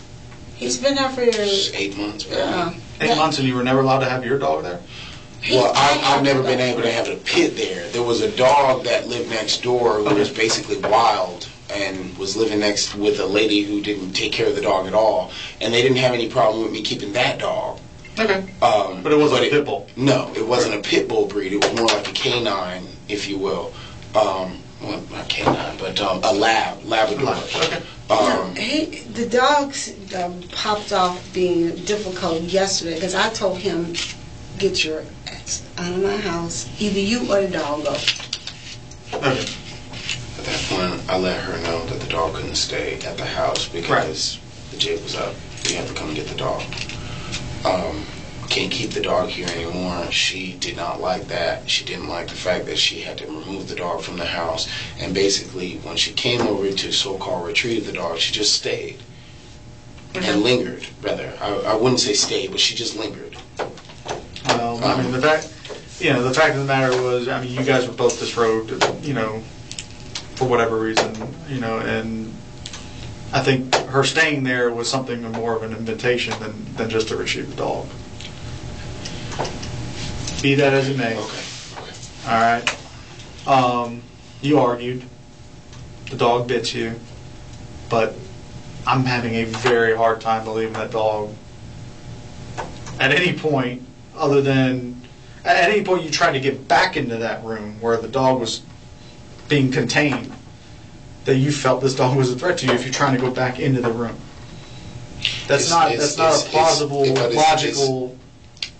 He's been there for 8 months, man. 8 months, and you were never allowed to have your dog there? Well, I've never been able to have a pit there. There was a dog that lived next door who was basically wild and was living next with a lady who didn't take care of the dog at all. And they didn't have any problem with me keeping that dog. Okay. But it wasn't a pit bull? No, it wasn't a pit bull breed. It was more like a canine, if you will. Well, not canine, but a Labrador. Okay. the dogs popped off being difficult yesterday because I told him, get your ass out of my house. Either you or the dog go. Okay. At that point, I let her know that the dog couldn't stay at the house because the jig was up. We had to come get the dog. Can't keep the dog here anymore. She did not like that. She didn't like the fact that she had to remove the dog from the house. And basically, when she came over to so-called retrieve the dog, she just stayed. And lingered, rather. I wouldn't say stayed, but she just lingered. Well, I mean, the fact of the matter was, I mean, you guys were both disrobed, for whatever reason, and I think her staying there was something more of an invitation than just to retrieve the dog. Be that as it may. Okay. All right. You argued. The dog bit you. But I'm having a very hard time believing that dog, at any point, at any point you tried to get back into that room where the dog was being contained, that you felt this dog was a threat to you if you're trying to go back into the room. That's not a plausible, logical.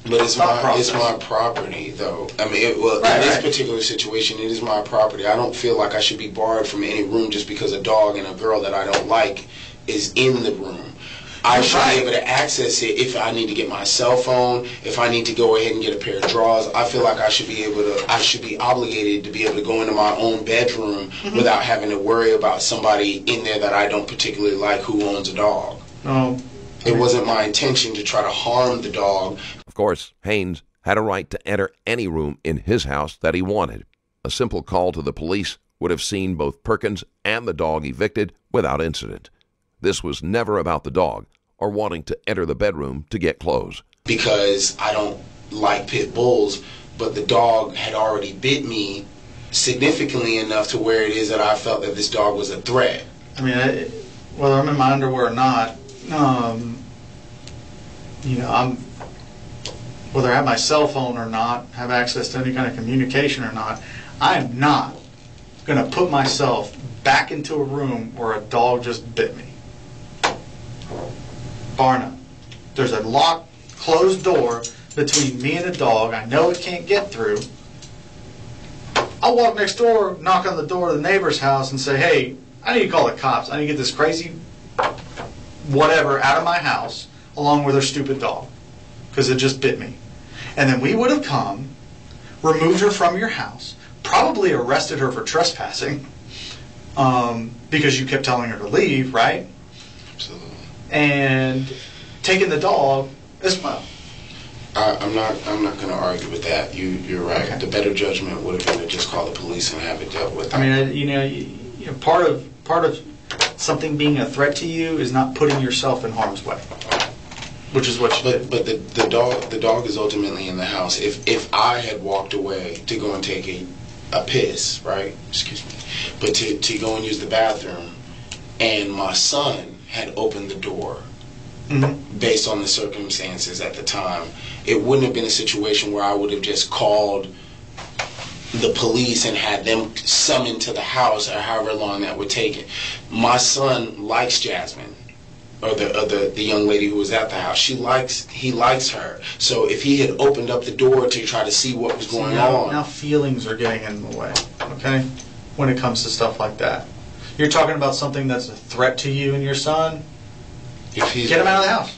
But it's my property, though. I mean, in this particular situation, it is my property. I don't feel like I should be barred from any room just because a dog and a girl that I don't like is in the room. I should be able to access it if I need to get my cell phone, if I need to go ahead and get a pair of drawers. I feel like I should be obligated to be able to go into my own bedroom without having to worry about somebody in there that I don't particularly like who owns a dog. No. It wasn't my intention to try to harm the dog. Of course, Haynes had a right to enter any room in his house that he wanted. A simple call to the police would have seen both Perkins and the dog evicted without incident. This was never about the dog or wanting to enter the bedroom to get clothes. Because I don't like pit bulls, but the dog had already bit me significantly enough to where it is that I felt that this dog was a threat. I mean, whether I'm in my underwear or not, whether I have my cell phone or not, have access to any kind of communication or not, I am not going to put myself back into a room where a dog just bit me. Bar none. There's a locked, closed door between me and the dog. I know it can't get through. I'll walk next door, knock on the door of the neighbor's house and say, hey, I need to call the cops. I need to get this crazy whatever out of my house along with her stupid dog because it just bit me. And then we would have come, removed her from your house, probably arrested her for trespassing because you kept telling her to leave, right? Absolutely. And taken the dog as well. I'm not going to argue with that. You're right. Okay. The better judgment would have been to just call the police and have it dealt with. I mean, part of something being a threat to you is not putting yourself in harm's way, which is what you did. But the dog is ultimately in the house. If I had walked away to go and take a piss, right? Excuse me. But to go and use the bathroom, and my son had opened the door. Mm-hmm. Based on the circumstances at the time, it wouldn't have been a situation where I would have just called the police and had them summoned to the house or however long that would take it. My son likes Jasmine, or the young lady who was at the house. He likes her. So if he had opened up the door to try to see what was going on. Now feelings are getting in the way, okay? When it comes to stuff like that. You're talking about something that's a threat to you and your son. If he's Get him out of the house.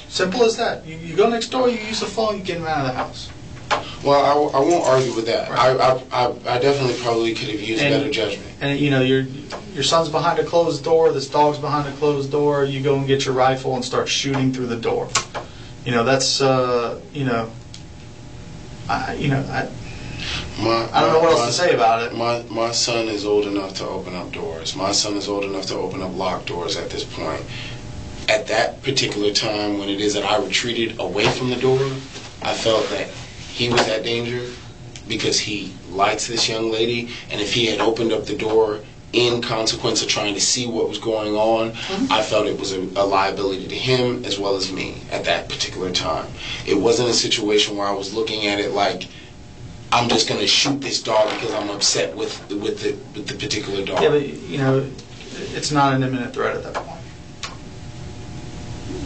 Simple as that. You go next door, you use the phone, you get him out of the house. Well, I won't argue with that. Right. I definitely probably could have used better judgment. And you know, your son's behind a closed door, this dog's behind a closed door, you go and get your rifle and start shooting through the door. You know, that's, you know, I don't know what else to say about it. My son is old enough to open up doors. My son is old enough to open up locked doors at this point. At that particular time, when it is that I retreated away from the door, I felt that he was at danger because he likes this young lady, and if he had opened up the door in consequence of trying to see what was going on, I felt it was a liability to him as well as me at that particular time. It wasn't a situation where I was looking at it like, I'm just going to shoot this dog because I'm upset with the particular dog. Yeah, but you know, it's not an imminent threat at that point.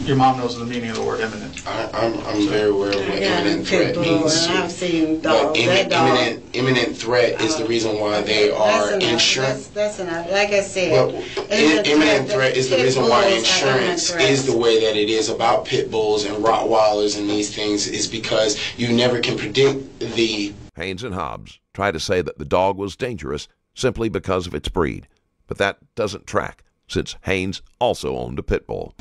Your mom knows the meaning of the word imminent. I'm very aware of what imminent threat means. And I've seen But dogs. That dog. imminent threat is the reason why they are insurance. That's enough. Like I said, Well, imminent threat is the reason why insurance is the way that it is about pit bulls and Rottweilers and these things, is because you never can predict the... Haynes and Hobbs try to say that the dog was dangerous simply because of its breed, but that doesn't track, since Haynes also owned a pit bull.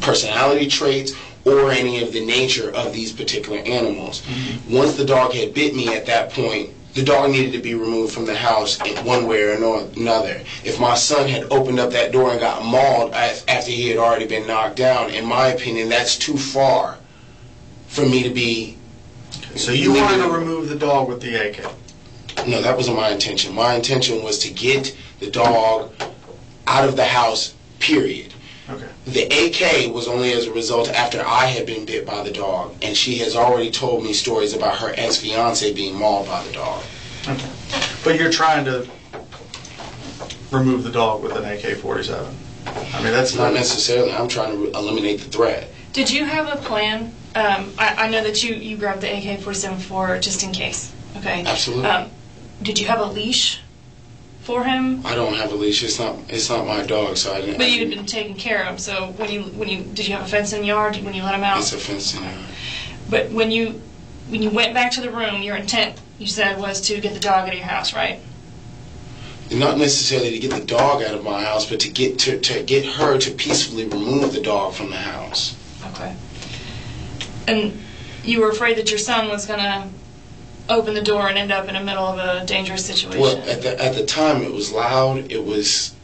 personality traits or any of the nature of these particular animals. Once the dog had bit me at that point, the dog needed to be removed from the house in one way or another. If my son had opened up that door and got mauled after he had already been knocked down, in my opinion, that's too far for me to be... So you wanted to remove the dog with the AK? No, that wasn't my intention. My intention was to get the dog out of the house, period. Okay. The AK was only as a result after I had been bit by the dog, and she has already told me stories about her ex-fiance being mauled by the dog. Okay. But you're trying to remove the dog with an AK-47. I mean, that's Not necessarily. I'm trying to eliminate the threat. Did you have a plan? I know that you grabbed the AK-47 for just in case. Okay. Absolutely. Did you have a leash for him? I don't have a leash. It's not my dog, so I didn't. But you had been taking care of him. So did you have a fence in the yard when you let him out? It's a fence in the yard. But when you went back to the room, your intent, you said, was to get the dog out of your house, right? Not necessarily to get the dog out of my house, but to get her to peacefully remove the dog from the house. Okay. And you were afraid that your son was going to open the door and end up in the middle of a dangerous situation. Well, at the time, it was loud. It was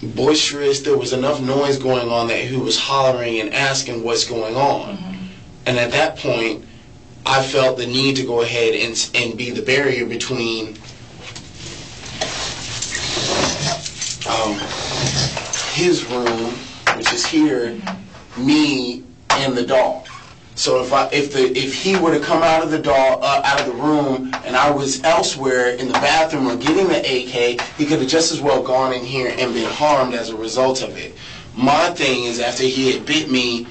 boisterous. There was enough noise going on that he was hollering and asking what's going on. Mm-hmm. And at that point, I felt the need to go ahead and be the barrier between his room, which is here, mm-hmm. me, and the dog. So if he were to come out of the room, and I was elsewhere in the bathroom or getting the AK, he could have just as well gone in here and been harmed as a result of it. My thing is, after he had bit me,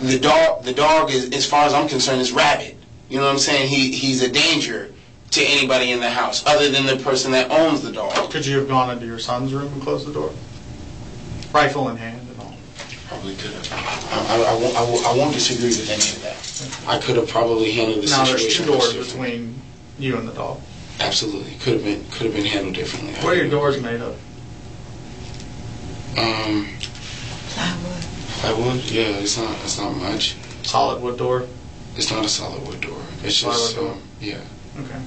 the dog is, as far as I'm concerned, is rabid. You know what I'm saying? He's a danger to anybody in the house, other than the person that owns the dog. Could you have gone into your son's room and closed the door? Rifle in hand and all. Probably could have. I won't disagree with any of that. I could have probably handled the situation. Now there's two doors between you and the dog. Absolutely, could have been handled differently. What are your doors made of? Plywood. Plywood? Yeah, it's not much. Solid wood door? It's not a solid wood door. It's just yeah. Okay.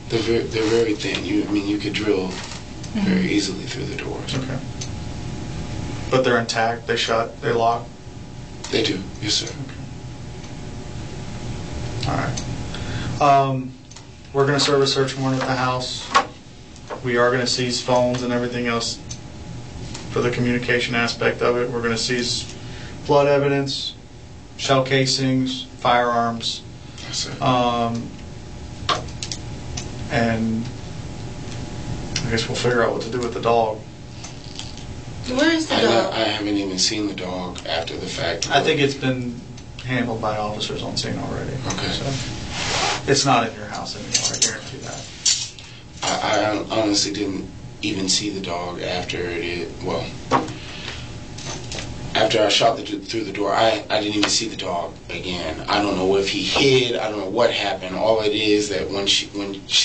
They're very thin. You could drill very easily through the doors. Okay. But they're intact, they shut, they lock? They do, yes sir. Okay. Alright. We're going to serve a search warrant at the house. We are going to seize phones and everything else for the communication aspect of it. We're going to seize blood evidence, shell casings, firearms. Yes sir. And I guess we'll figure out what to do with the dog. Where is the dog? I haven't even seen the dog after the fact. I think it's been handled by officers on scene already. Okay. So it's not in your house anymore, I guarantee that. I honestly didn't even see the dog after it. Well, after I shot through the door, I didn't even see the dog again. I don't know if he hid. I don't know what happened. All it is that when she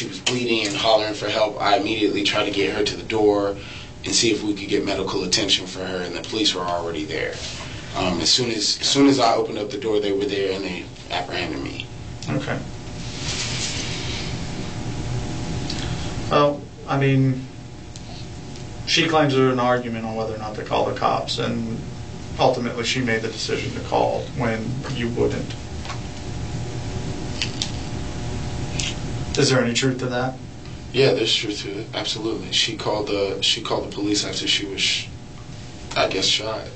was bleeding and hollering for help, I immediately tried to get her to the door and see if we could get medical attention for her, and the police were already there. As soon as I opened up the door, they were there and they apprehended me. Okay. Well, I mean, she claims there's an argument on whether or not to call the cops, and ultimately she made the decision to call when you wouldn't. Is there any truth to that? Yeah, there's truth to it. Absolutely. She called the police after she was, I guess, shot.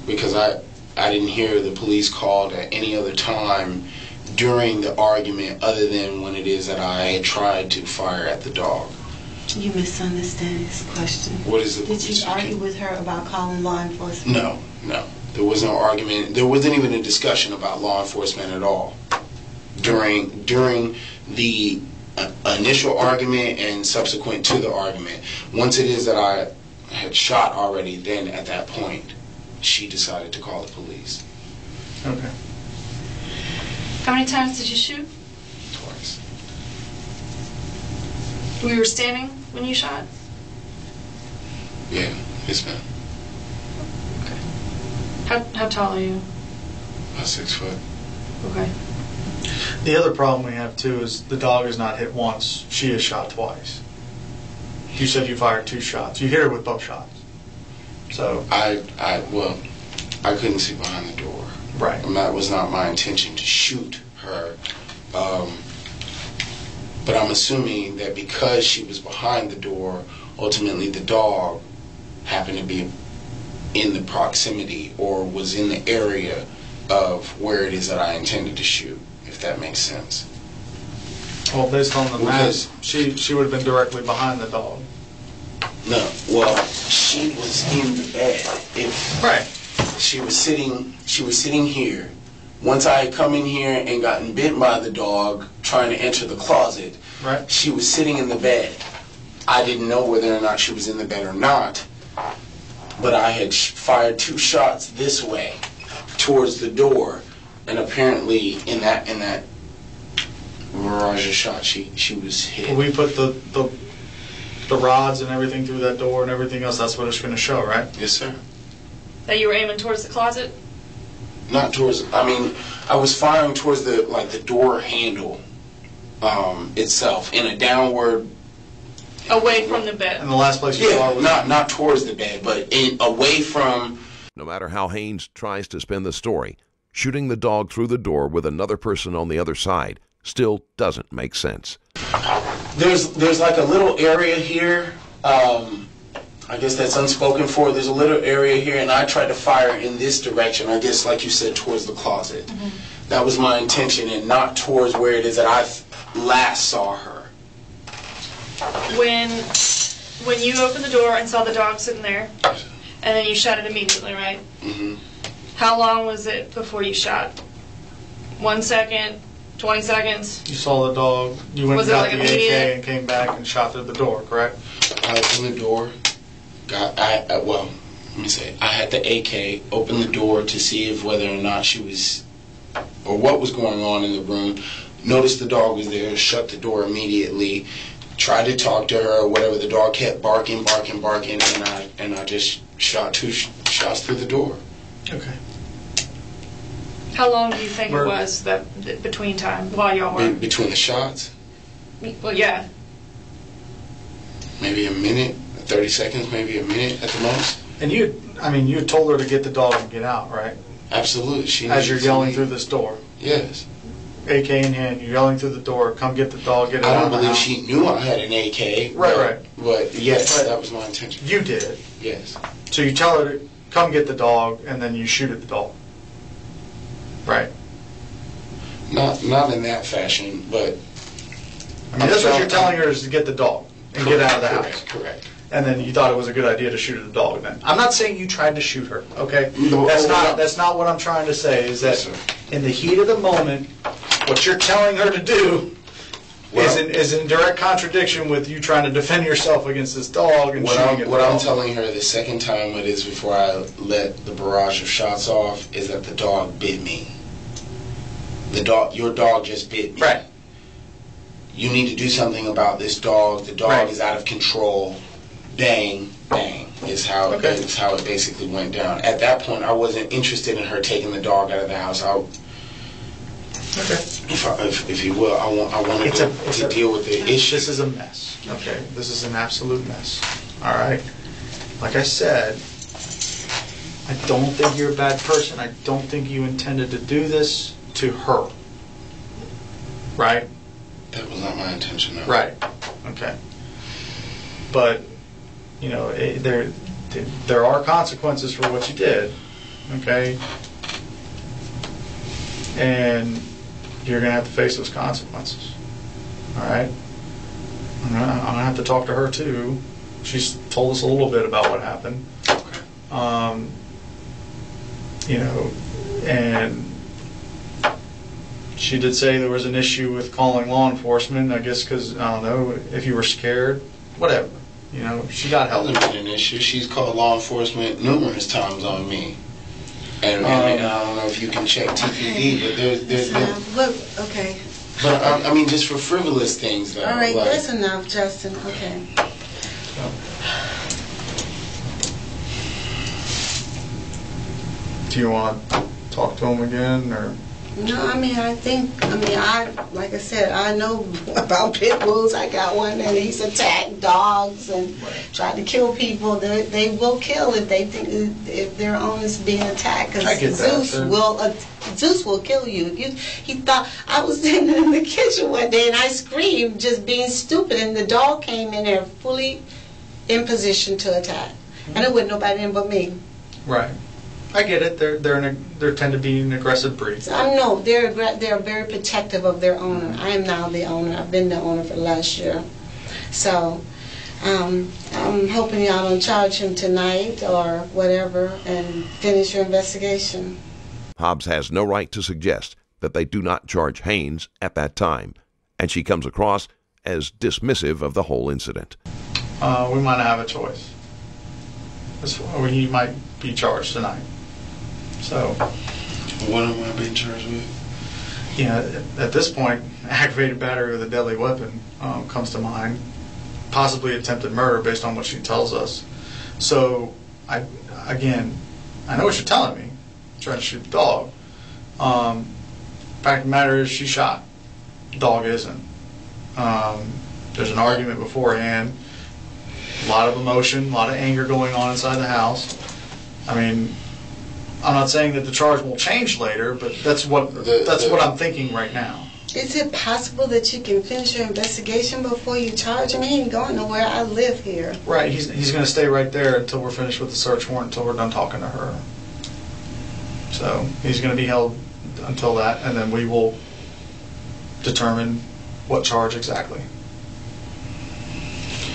Because I didn't hear the police called at any other time during the argument other than when it is that I had tried to fire at the dog. You misunderstand his question. What is it? Did you argue with her about calling law enforcement? No. There was no argument. There wasn't even a discussion about law enforcement at all during the initial argument and subsequent to the argument. Once it is that I had shot already, then at that point, she decided to call the police. Okay. How many times did you shoot? Twice. We were standing when you shot? Yeah, yes, ma'am. Okay. How tall are you? About 6 foot. Okay. The other problem we have too is the dog is not hit once, she is shot twice. You said you fired 2 shots. You hit her with both shots. So I couldn't see behind the door. right. And that was not my intention to shoot her. But I'm assuming that because she was behind the door, ultimately the dog happened to be in the proximity or was in the area of where it is that I intended to shoot, if that makes sense. Well, based on the map, she would have been directly behind the dog. No, well, she was in the bed. Right. She was sitting here. Once I had come in here and gotten bitten by the dog trying to enter the closet, right, she was sitting in the bed. I didn't know whether or not she was in the bed or not, but I had fired 2 shots this way towards the door, and apparently in that barrage of shots, she was hit. We put the rods and everything through that door and everything else. That's what it's going to show, right? Yes, sir. That you were aiming towards the closet? Not towards. I mean, I was firing towards the door handle itself in a downward. Away from the bed. And the last place you saw was not towards the bed, but away from. No matter how Haynes tries to spin the story, shooting the dog through the door with another person on the other side still doesn't make sense. There's like a little area here. I guess that's unspoken for. There's a little area here, and I tried to fire in this direction. I guess, like you said, towards the closet. Mm-hmm. That was my intention, and not towards where it is that I last saw her. When you opened the door and saw the dog sitting there, and then you shot it immediately, right? Mm-hmm. How long was it before you shot? 1 second? 20 seconds? you saw the dog. You went Was and it got like the immediate? AK and came back and shot through the door, correct? I opened the door. Let me say, I had the AK, opened the door to see if whether or not she was, or what was going on in the room. Noticed the dog was there, shut the door immediately, tried to talk to her or whatever. The dog kept barking, and I just shot 2 shots through the door. Okay. How long do you think it was that between time while y'all were? Between the shots? Well, yeah. Maybe a minute, 30 seconds, maybe a minute at the most. And you had told her to get the dog and get out, right? Absolutely. As you're yelling through this door. Yes. AK in hand, you're yelling through the door, come get the dog, get it out of the house. I don't believe she knew I had an AK. Right. But yes, that was my intention. You did. Yes. So you tell her to come get the dog, and then you shoot at the dog. Right. Not in that fashion, but. I mean, that's what you're telling her is to get the dog and get out of the house. Correct. And then you thought it was a good idea to shoot at the dog. Then I'm not saying you tried to shoot her. Okay. No, that's not what I'm trying to say. Is that in the heat of the moment, what you're telling her to do is in direct contradiction with you trying to defend yourself against this dog and shooting at what I'm telling her the second time it is before I let the barrage of shots off is that the dog bit me. Your dog just bit me. Right. You need to do something about this dog. The dog is out of control. Bang, bang. Is how it basically went down. At that point, I wasn't interested in her taking the dog out of the house. If you will, I wanted to deal with the issue. This is a mess. Okay, this is an absolute mess. All right. Like I said, I don't think you're a bad person. I don't think you intended to do this to her. Right? That was not my intention, no. Right. Okay. But, you know, there are consequences for what you did. Okay? And you're going to have to face those consequences. All right? I'm going to have to talk to her, too. She's told us a little bit about what happened. Okay. You know, and she did say there was an issue with calling law enforcement, I guess because, I don't know, if you were scared, whatever. You know, she got help. That hasn't been an issue. She's called law enforcement numerous times on me. And I don't know if you can check TPD, but there's okay. But I mean, just for frivolous things, though. All right, that's enough, Justin. Okay. Do you want to talk to him again, or? No, like I said, I know about pit bulls. I got one and he's attacked dogs and tried to kill people. They will kill if they think if their owners being attacked. Because Zeus will kill you. He thought I was sitting in the kitchen one day and I screamed, just being stupid, and the dog came in there fully in position to attack, and it wasn't nobody in but me. Right. I get it. They tend to be an aggressive breed. No, they're very protective of their owner. I am now the owner. I've been the owner for the last year. So I'm hoping y'all don't charge him tonight or whatever and finish your investigation. Hobbs has no right to suggest that they do not charge Haynes at that time, and she comes across as dismissive of the whole incident. We might not have a choice. He might be charged tonight. So, what am I being charged with? Yeah, at this point, aggravated battery with a deadly weapon comes to mind. Possibly attempted murder based on what she tells us. So, I know what you're telling me. Trying to shoot the dog. Fact of the matter is, she shot. The dog isn't. There's an argument beforehand. A lot of emotion, a lot of anger going on inside the house. I mean, I'm not saying that the charge will change later, but that's what I'm thinking right now. Is it possible that you can finish your investigation before you charge him? He ain't going nowhere. I live here. Right. He's going to stay right there until we're finished with the search warrant, until we're done talking to her. So he's going to be held until that, and then we will determine what charge exactly.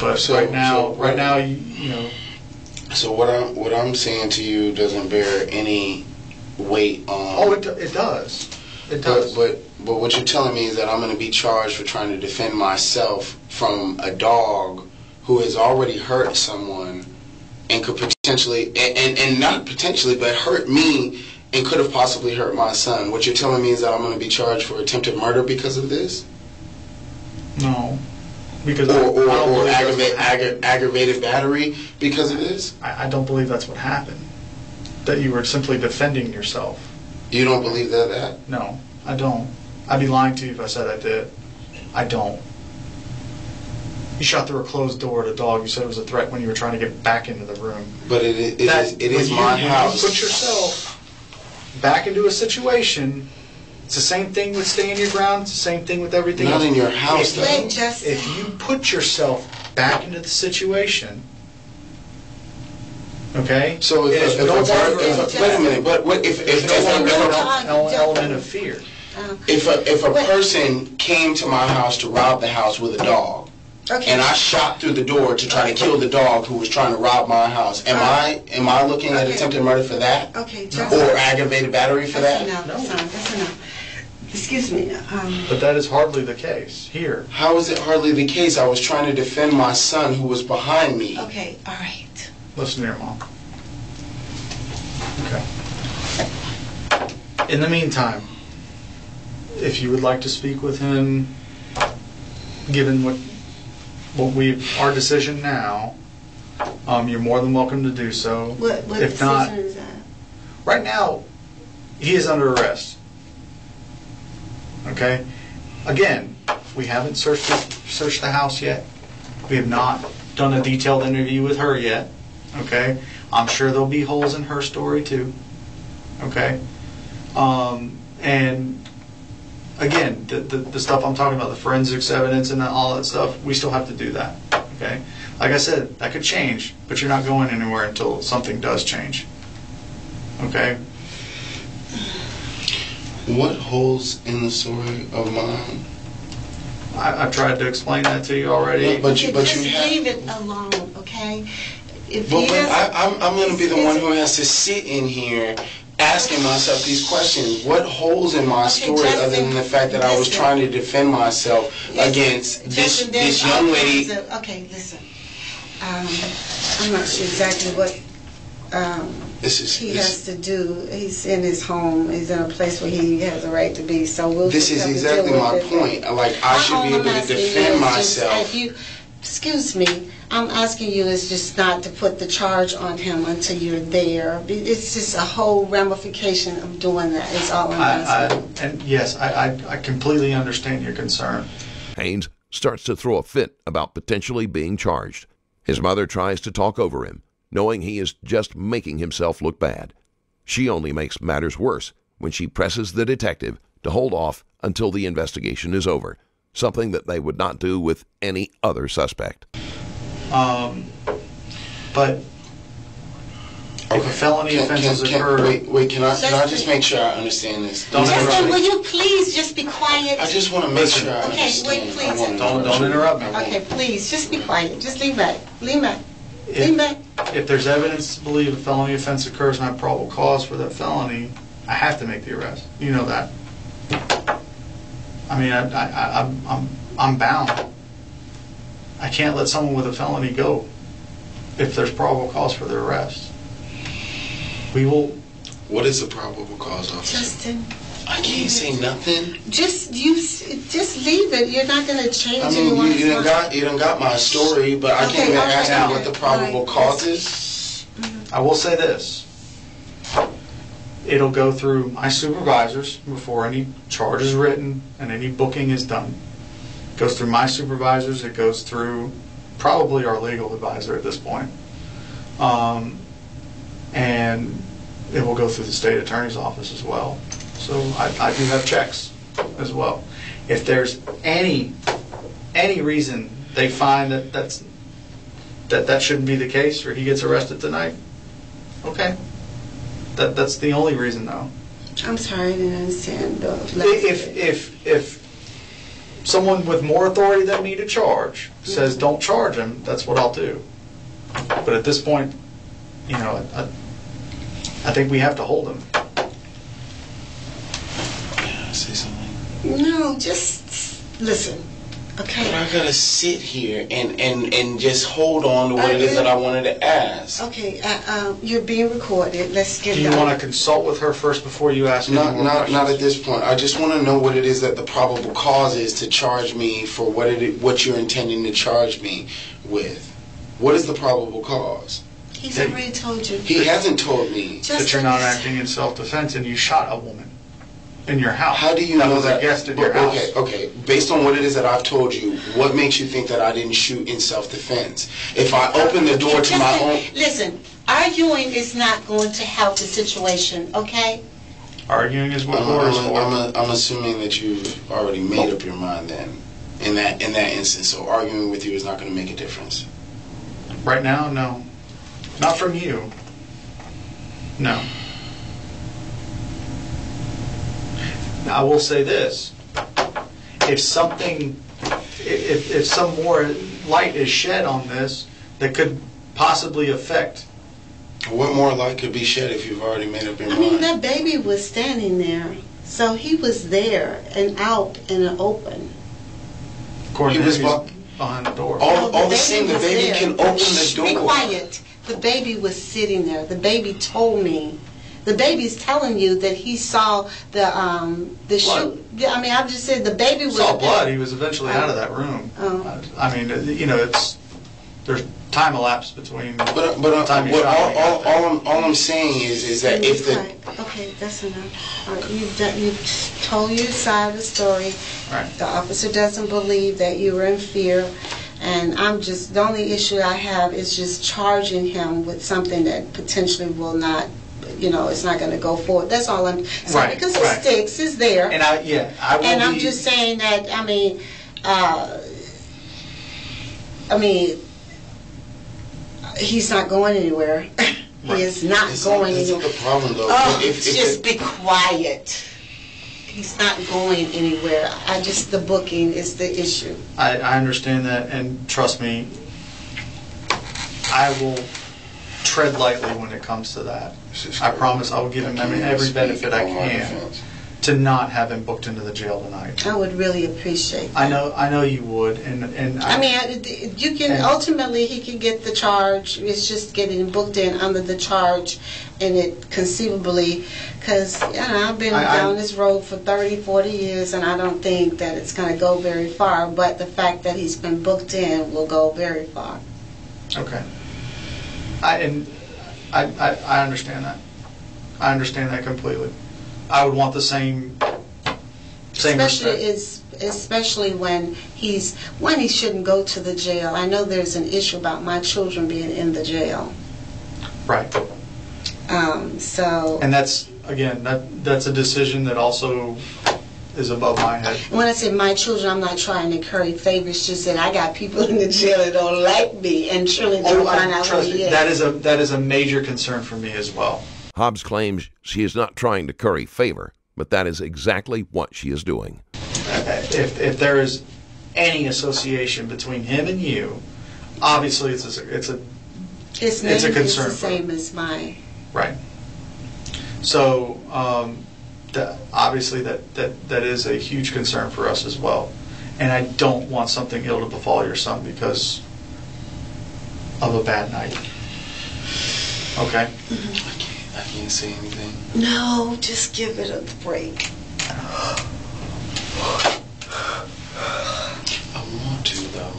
But right now, you know. So what I'm saying to you doesn't bear any weight on. Oh, it does. It does. But what you're telling me is that I'm going to be charged for trying to defend myself from a dog who has already hurt someone and could potentially, and not potentially, but hurt me and could have possibly hurt my son. What you're telling me is that I'm going to be charged for attempted murder because of this? No. Because or aggravated battery because of this? I don't believe that's what happened. That you were simply defending yourself. You don't believe that? No, I don't. I'd be lying to you if I said I did. I don't. You shot through a closed door at a dog. You said it was a threat when you were trying to get back into the room. But it is my house. You put yourself back into a situation. It's the same thing with staying your ground. It's the same thing with everything else. Not in your house, though. If you put yourself back into the situation, okay? So wait a minute. But what if no element of fear? If a person came to my house to rob the house with a dog, and I shot through the door to try to kill the dog who was trying to rob my house, am I looking at attempted murder for that? Okay, or aggravated battery for that? That's enough. Excuse me. But that is hardly the case here. How is it hardly the case? I was trying to defend my son who was behind me. Okay, all right. Listen to your mom. Okay. In the meantime, if you would like to speak with him, given our decision now, you're more than welcome to do so. What if decision not, is that? right now, he is under arrest. Okay? Again, we haven't searched the house yet. We have not done a detailed interview with her yet. Okay? I'm sure there'll be holes in her story too. Okay? And again, the stuff I'm talking about, the forensics evidence and all that stuff, we still have to do that. Okay? Like I said, that could change, but you're not going anywhere until something does change. Okay? What holes in the story of mine? I've tried to explain that to you already. Yeah, but you just have. leave it alone, okay? If But he has, I'm going to be the one who has to sit in here asking myself these questions. What holes in my story Justin, other than the fact that I was listen. trying to defend myself against Justin, this there's young all lady? kinds of- okay, listen. I'm not sure exactly what he has to do. He's in his home. He's in a place where he has a right to be. So we'll. This is have to exactly deal my with it. point. Like, I should be able to defend myself. Excuse me. I'm asking you is just not to put the charge on him until you're there. It's just a whole ramification of doing that. Is all I'm asking. And yes, I completely understand your concern. Haynes starts to throw a fit about potentially being charged. His mother tries to talk over him, knowing he is just making himself look bad. She only makes matters worse when she presses the detective to hold off until the investigation is over, something that they would not do with any other suspect. But if a felony offense has occurred... Wait, can I just make sure I understand this? Don't Justin, interrupt will me. you please just be quiet? I just want to make sure I Okay, understand. wait, please. I wanna Don't interrupt me. Okay, please, just be quiet. Just lean back. Lean back. Lean back. If there's evidence to believe a felony offense occurs and I have probable cause for that felony, I have to make the arrest. You know that. I mean, I'm bound. I can't let someone with a felony go if there's probable cause for their arrest. We will... What is the probable cause, officer? Justin. I can't say nothing. Just leave it. You're not going to change I mean, anyone's you mind. done got my story, but I can't even ask you what the probable Right. cause is. I will say this. It'll go through my supervisors before any charge is written and any booking is done. It goes through my supervisors. It goes through probably our legal advisor at this point. And it will go through the state attorney's office as well. So I do have checks as well. If there's any reason they find that shouldn't be the case or he gets arrested tonight, okay. That's the only reason though. I'm sorry, I didn't understand. If someone with more authority than me to charge says don't charge him, that's what I'll do. But at this point, you know, I think we have to hold him. Can I say something? No, just listen, okay? But I gotta sit here and just hold on to what it is that I wanted to ask. Okay, you're being recorded. Let's get Do you want to consult with her first before you ask any more questions? Not at this point. I just want to know what it is that the probable cause is to charge me for what you're intending to charge me with. What is the probable cause? He's already told you. He hasn't told me. That you're not acting in self-defense and you shot a woman in your house. How do you know was that? a guest in your house. Okay. Based on what it is that I've told you, what makes you think that I didn't shoot in self-defense? If I open the door to my own... Listen, arguing is not going to help the situation, okay? Arguing is what war is for. I'm assuming that you've already made up your mind then, in that instance. So arguing with you is not going to make a difference. Right now, no. Not from you. No. Now, I will say this. If some more light is shed on this that could possibly affect... What more light could be shed if you've already made up your mind? I mean, that baby was standing there. So he was there and out in the open. According He to was him, he's behind the door. All the same, the was baby there. can open the Shh, door. Be quiet. The baby was sitting there. The baby told me. The baby's telling you that he saw the shoot. Yeah, I mean, I just said the baby was. Saw blood. He was eventually out of that room. Oh. I mean, you know, there's time elapsed between But the time you shot and he got there. all I'm saying is that if the Okay, that's enough. All right, you've told your side of the story. Right. The officer doesn't believe that you were in fear, and the only issue I have is just charging him with something that potentially will not, you know, it's not going to go forward. That's all I'm saying. Right, Because it right. sticks, it's there. And I will And I'm be- just saying that, I mean, he's not going anywhere. He is not going That's anywhere. not the problem, though. Oh, If just be quiet. He's not going anywhere. The booking is the issue. I understand that, and trust me, I will tread lightly when it comes to that. I promise I will give him every benefit I can to not have him booked into the jail tonight. I would really appreciate that. I know you would, and I mean, you can, And- ultimately, he can get the charge. It's just getting him booked in under the charge, and it conceivably, because, you know, I've been down this road for 30, 40 years, and I don't think that it's going to go very far, but the fact that he's been booked in will go very far. Okay. I understand that. I understand that completely. I would want the same respect. Especially when he shouldn't go to the jail. I know there's an issue about my children being in the jail. Right. So. And that's, again, that's a decision that also is above my head. When I say my children, I'm not trying to curry favors. Just that I got people in the jail that don't like me, and surely they'll find out who Trust he me, is. that is a major concern for me as well. Hobbs claims she is not trying to curry favor, but that is exactly what she is doing. If there is any association between him and you, obviously it's a concern. His name is the same as mine. Right. So obviously that is a huge concern for us as well, and I don't want something ill to befall your son because of a bad night. Okay. I can't say anything. No, just give it a break. I want to, though.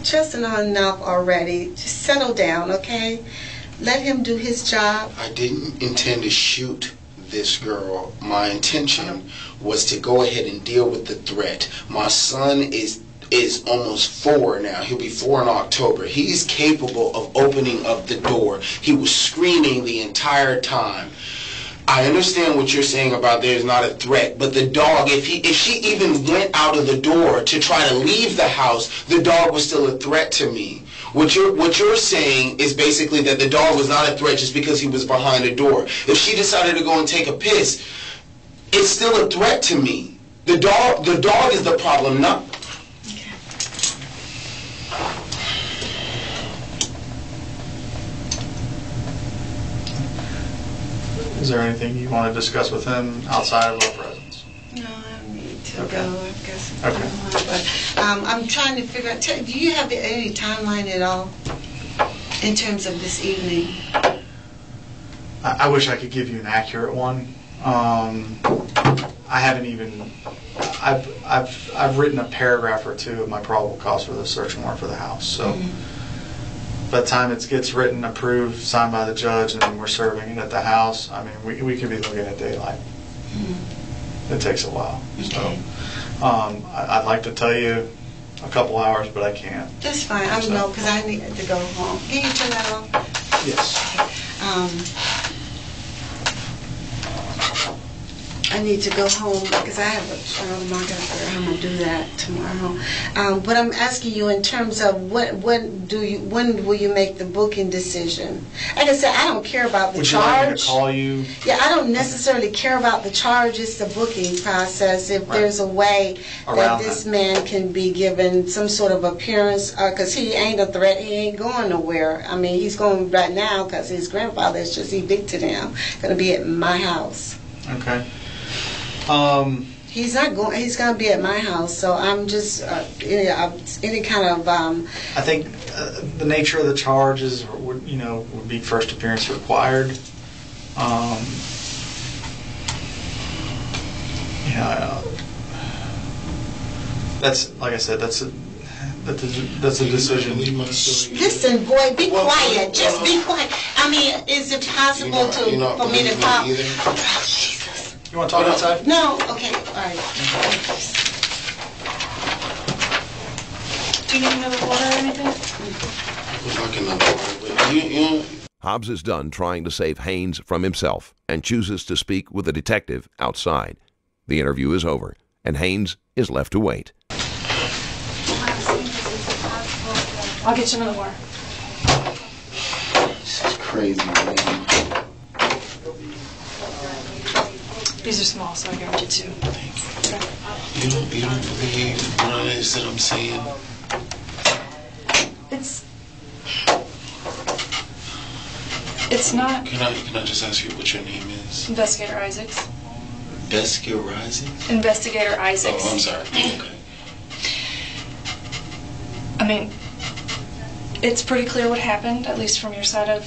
Just enough already. Just settle down, okay? Let him do his job. I didn't intend to shoot this girl. My intention was to go ahead and deal with the threat. My son is almost 4 now. He'll be 4 in October. He's capable of opening up the door. He was screaming the entire time. I understand what you're saying about there's not a threat, but the dog, if she even went out of the door to try to leave the house, the dog was still a threat to me. What you're saying is basically that the dog was not a threat just because he was behind a door. If she decided to go and take a piss, it's still a threat to me. The dog is the problem, not. Is there anything you want to discuss with him outside of our presence? No, I need to Okay. go. I guess. Okay. But I'm trying to figure out. Do you have any timeline at all in terms of this evening? I wish I could give you an accurate one. I haven't even. I've written a paragraph or two of my probable cause for the search warrant for the house. So by the time it gets written, approved, signed by the judge, and then we're serving it at the house, I mean, we could be looking at daylight. It takes a while. Okay. So I'd like to tell you a couple hours, but I can't. That's fine. I don't know because I need to go home. Can you turn that off? Yes. I need to go home because I have a child. I'm not going to figure out how I'm going to do that tomorrow. But I'm asking you in terms of when will you make the booking decision? Like I said, I don't care about the Would charge. you like me to call you? Yeah, I don't necessarily care about the charge. It's the booking process. If Right. there's a way Around that this man can be given some sort of appearance, because he ain't a threat. He ain't going nowhere. I mean, he's going right now because his grandfather has just evicted him. Going to be at my house. Okay. He's not going. He's going to be at my house, so I'm just any kind of. I think the nature of the charges would be first appearance required. That's like I said. That's a decision. Listen, boy, be quiet. Just be quiet. I mean, is it possible for me to talk? Oh, Jesus. You want to talk outside? No. Okay. All right. Do you need another water or anything? Hobbs is done trying to save Haynes from himself and chooses to speak with a detective outside. The interview is over, and Haynes is left to wait. I'll get you another water. This is crazy, man. These are small, so I grabbed you two. Thank you. You don't believe what it is that I'm saying? It's not. Can I just ask you what your name is? Investigator Isaacs. Investigator Isaacs? Investigator Isaacs. Oh, I'm sorry. Okay. I mean, it's pretty clear what happened, at least from your side of,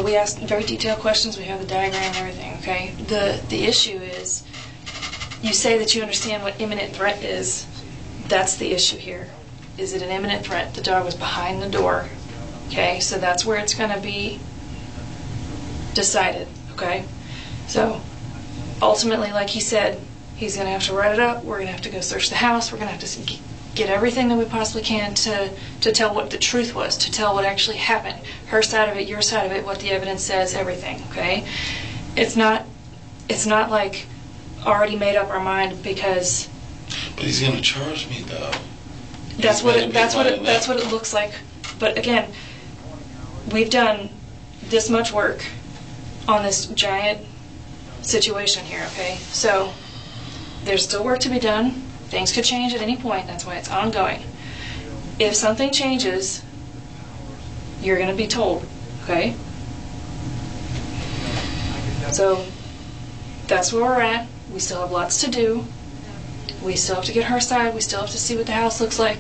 we asked very detailed questions, we have the diagram and everything, okay? The issue is, you say that you understand what imminent threat is. That's the issue here. Is it an imminent threat? The dog was behind the door, okay? So that's where it's going to be decided, okay? So ultimately, like he said, he's going to have to write it up. We're going to have to go search the house. We're going to have to get everything that we possibly can to tell what the truth was, to tell what actually happened. Her side of it, your side of it, what the evidence says, everything, okay? It's not like already made up our mind because... But he's going to charge me, though. That's what it looks like. But again, we've done this much work on this giant situation here, okay? So there's still work to be done. Things could change at any point. That's why it's ongoing. If something changes, you're going to be told, okay? So that's where we're at. We still have lots to do. We still have to get her side. We still have to see what the house looks like.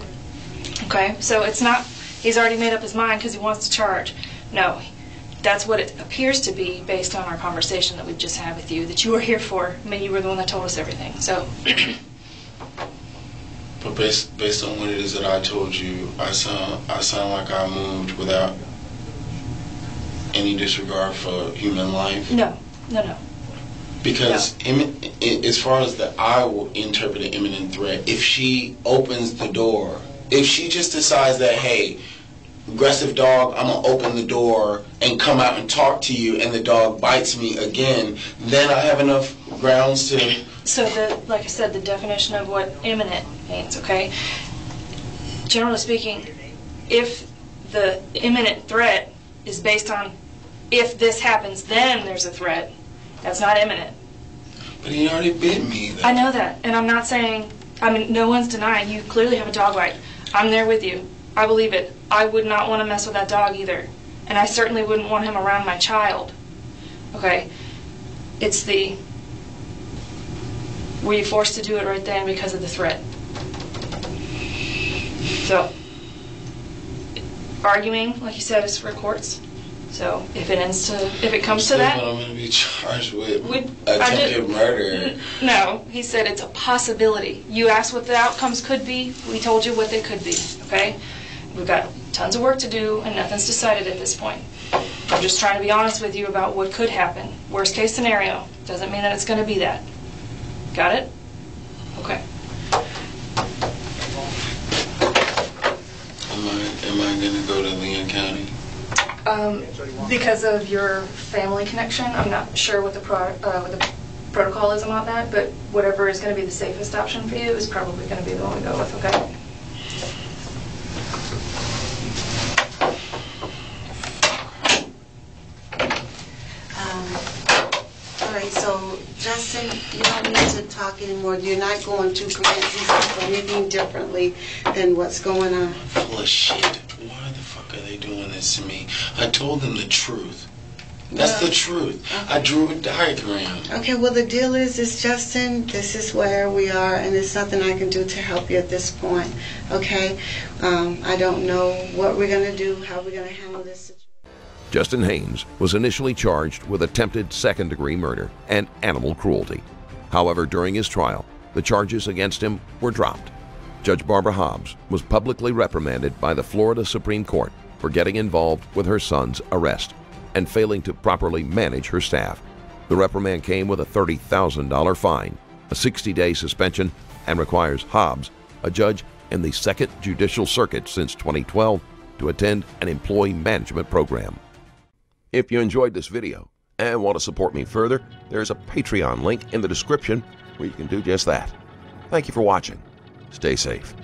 Okay? So it's not, he's already made up his mind because he wants to charge. No. That's what it appears to be based on our conversation that we've just had with you, that you were here for. I mean, you were the one that told us everything. So. But based on what it is that I told you, I sound like I moved without any disregard for human life? No. Because as far as that, I will interpret an imminent threat. If she opens the door, if she just decides that, hey, aggressive dog, I'm going to open the door and come out and talk to you, and the dog bites me again, then I have enough grounds to... So, like I said, the definition of what imminent means, okay? Generally speaking, if the imminent threat is based on if this happens, then there's a threat. That's not imminent. But he already bit me, though. I know that, and I'm not saying, no one's denying you clearly have a dog bite. I'm there with you. I believe it. I would not want to mess with that dog either. And I certainly wouldn't want him around my child. Okay? It's the... Were you forced to do it right then because of the threat? So, arguing, like you said, is for courts. So, if it comes to that... I'm going to be charged with attempted murder. No, he said it's a possibility. You asked what the outcomes could be. We told you what they could be, okay? We've got tons of work to do, and nothing's decided at this point. I'm just trying to be honest with you about what could happen. Worst case scenario. Doesn't mean that it's going to be that. Got it? Okay. Am I going to go to Leon County? Because of your family connection, I'm not sure what the protocol is about that, but whatever is going to be the safest option for you is probably going to be the one we go with, okay? All right, so Justin, you don't need to talk anymore. You're not going to correct these people anything differently than what's going on. Full of shit. Why the fuck are they doing this to me? I told them the truth. That's the truth. I drew a diagram. Okay, well, the deal is Justin, this is where we are, and there's nothing I can do to help you at this point, okay? I don't know what we're going to do, how we're going to handle this situation. Justin Haynes was initially charged with attempted second-degree murder and animal cruelty. However, during his trial, the charges against him were dropped. Judge Barbara Hobbs was publicly reprimanded by the Florida Supreme Court for getting involved with her son's arrest and failing to properly manage her staff. The reprimand came with a $30,000 fine, a 60-day suspension, and requires Hobbs, a judge in the 2nd Judicial Circuit since 2012, to attend an employee management program. If you enjoyed this video and want to support me further, there's a Patreon link in the description where you can do just that. Thank you for watching. Stay safe.